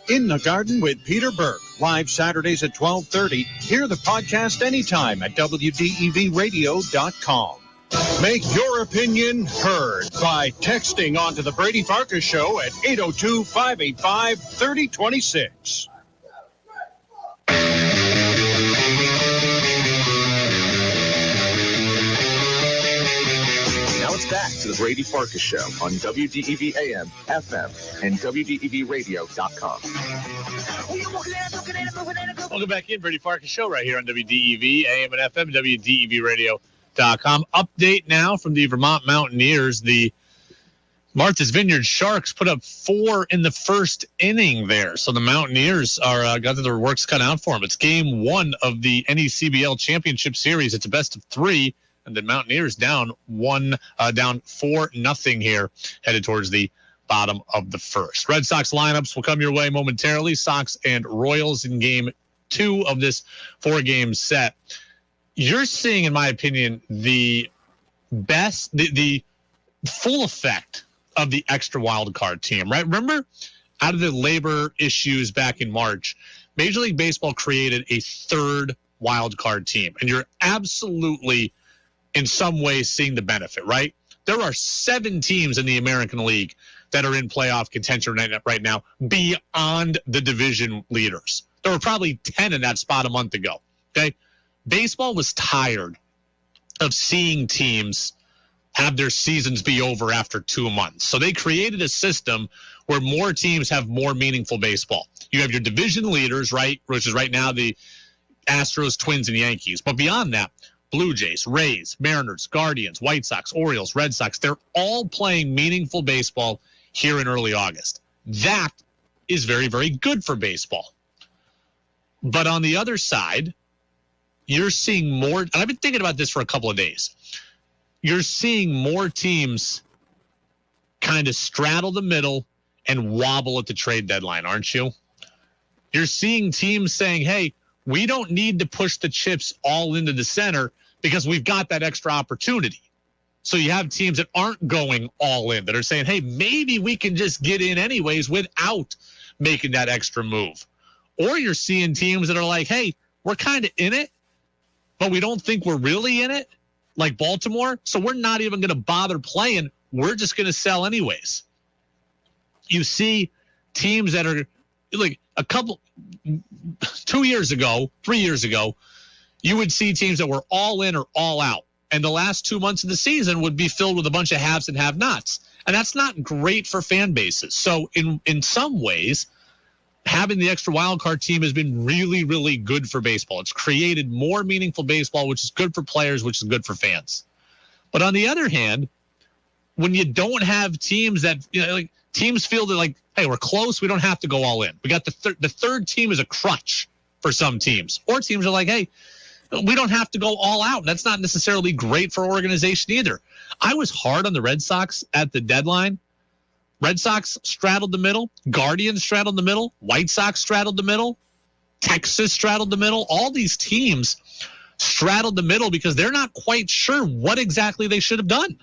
In the Garden with Peter Burke, live Saturdays at 12:30. Hear the podcast anytime at WDEVradio.com. Make your opinion heard by texting onto the Brady Farkas Show at 802-585-3026. Now it's back to the Brady Farkas Show on WDEV AM, FM, and WDEVradio.com. Welcome back in, Brady Farkas Show right here on WDEV AM and FM, WDEVradio.com. Update now from the Vermont Mountaineers. The Martha's Vineyard Sharks put up 4 in the first inning there. So the Mountaineers are got their works cut out for them. It's game 1 of the NECBL Championship Series. It's a best of 3, and the Mountaineers down 4-0 here, headed towards the bottom of the first. Red Sox lineups will come your way momentarily. Sox and Royals in game 2 of this 4-game set. You're seeing, in my opinion, the best, the full effect of the extra wild card team, right? Remember, out of the labor issues back in March, Major League Baseball created a 3rd wild card team, and you're absolutely, in some ways, seeing the benefit, right? There are 7 teams in the American League that are in playoff contention right now beyond the division leaders. There were probably 10 in that spot a month ago, okay? Baseball was tired of seeing teams have their seasons be over after 2 months. So they created a system where more teams have more meaningful baseball. You have your division leaders, right, which is right now the Astros, Twins, and Yankees. But beyond that, Blue Jays, Rays, Mariners, Guardians, White Sox, Orioles, Red Sox, they're all playing meaningful baseball here in early August. That is very, very good for baseball. But on the other side, you're seeing more, and I've been thinking about this for a couple of days. You're seeing more teams kind of straddle the middle and wobble at the trade deadline, aren't you? You're seeing teams saying, hey, we don't need to push the chips all into the center because we've got that extra opportunity. So you have teams that aren't going all in, that are saying, hey, maybe we can just get in anyways without making that extra move. Or you're seeing teams that are like, hey, we're kind of in it, but we don't think we're really in it, like Baltimore, so we're not even going to bother playing. We're just going to sell anyways. You see teams that are like 2 years ago, 3 years ago, you would see teams that were all in or all out. And the last 2 months of the season would be filled with a bunch of haves and have-nots. And that's not great for fan bases. So in some ways, having the extra wild card team has been really, really good for baseball. It's created more meaningful baseball, which is good for players, which is good for fans. But on the other hand, when you don't have teams that, like teams feel that like, hey, we're close, we don't have to go all in. We got the third team is a crutch for some teams. Or teams are like, hey, we don't have to go all out. And that's not necessarily great for organization either. I was hard on the Red Sox at the deadline. Red Sox straddled the middle. Guardians straddled the middle. White Sox straddled the middle. Texas straddled the middle. All these teams straddled the middle because they're not quite sure what exactly they should have done.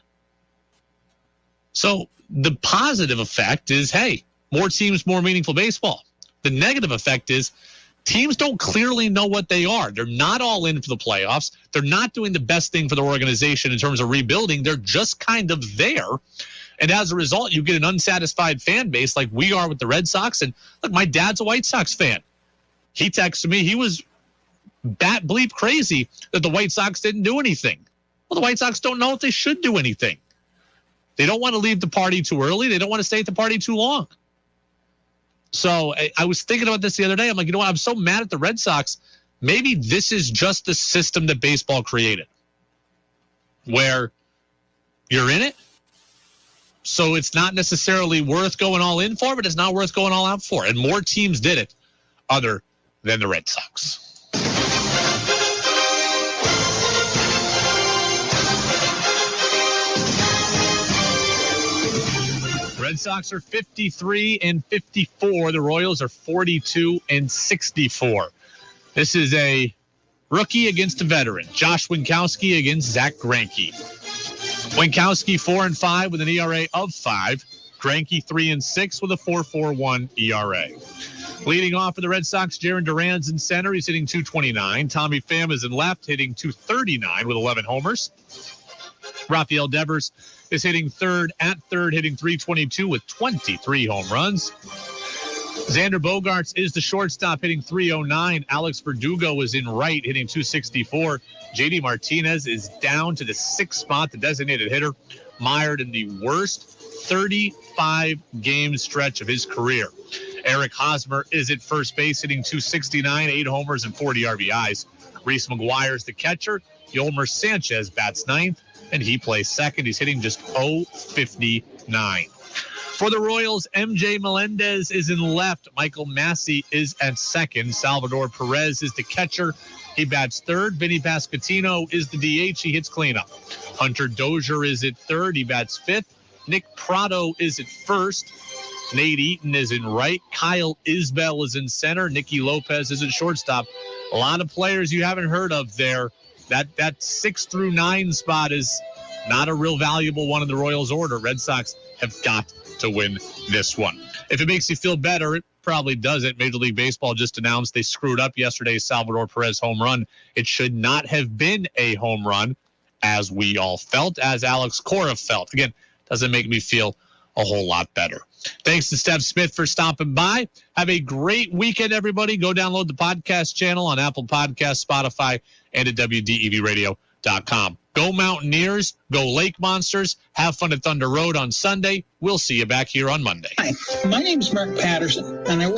So the positive effect is, hey, more teams, more meaningful baseball. The negative effect is teams don't clearly know what they are. They're not all in for the playoffs. They're not doing the best thing for their organization in terms of rebuilding. They're just kind of there. And as a result, you get an unsatisfied fan base like we are with the Red Sox. And look, my dad's a White Sox fan. He texted me. He was bat bleep crazy that the White Sox didn't do anything. Well, the White Sox don't know if they should do anything. They don't want to leave the party too early. They don't want to stay at the party too long. So I was thinking about this the other day. I'm like, you know what? I'm so mad at the Red Sox. Maybe this is just the system that baseball created, where you're in it, so it's not necessarily worth going all in for, but it's not worth going all out for. And more teams did it other than the Red Sox. Red Sox are 53-54. The Royals are 42-64. This is a rookie against a veteran. Josh Winkowski against Zach Greinke. Winkowski 4-5 with an ERA of 5. Greinke 3-6 with a 4.41 ERA. Leading off for the Red Sox, Jarren Duran's in center. He's hitting .229. Tommy Pham is in left, hitting .239 with 11 homers. Rafael Devers is hitting third, hitting .322 with 23 home runs. Xander Bogaerts is the shortstop, hitting .309. Alex Verdugo is in right, hitting .264. JD Martinez is down to the 6th spot, the designated hitter, mired in the worst 35-game stretch of his career. Eric Hosmer is at first base, hitting .269, 8 homers and 40 RBIs. Reese McGuire is the catcher. Yolmer Sanchez bats 9th, and he plays second. He's hitting just .059. For the Royals, MJ Melendez is in left. Michael Massey is at second. Salvador Perez is the catcher. He bats third. Vinny Pasquantino is the DH. He hits cleanup. Hunter Dozier is at third. He bats fifth. Nick Pratto is at first. Nate Eaton is in right. Kyle Isbell is in center. Nicky Lopez is at shortstop. A lot of players you haven't heard of there. That 6 through 9 spot is not a real valuable one in the Royals order. Red Sox have got to win this one. If it makes you feel better, it probably doesn't. Major League Baseball just announced they screwed up yesterday's Salvador Perez home run. It should not have been a home run, as we all felt, as Alex Cora felt. Again, doesn't make me feel a whole lot better. Thanks to Steph Smith for stopping by. Have a great weekend, everybody. Go download the podcast channel on Apple Podcasts, Spotify, and at WDEVradio.com. Go Mountaineers. Go Lake Monsters. Have fun at Thunder Road on Sunday. We'll see you back here on Monday. Hi, my name is Mark Patterson, and I work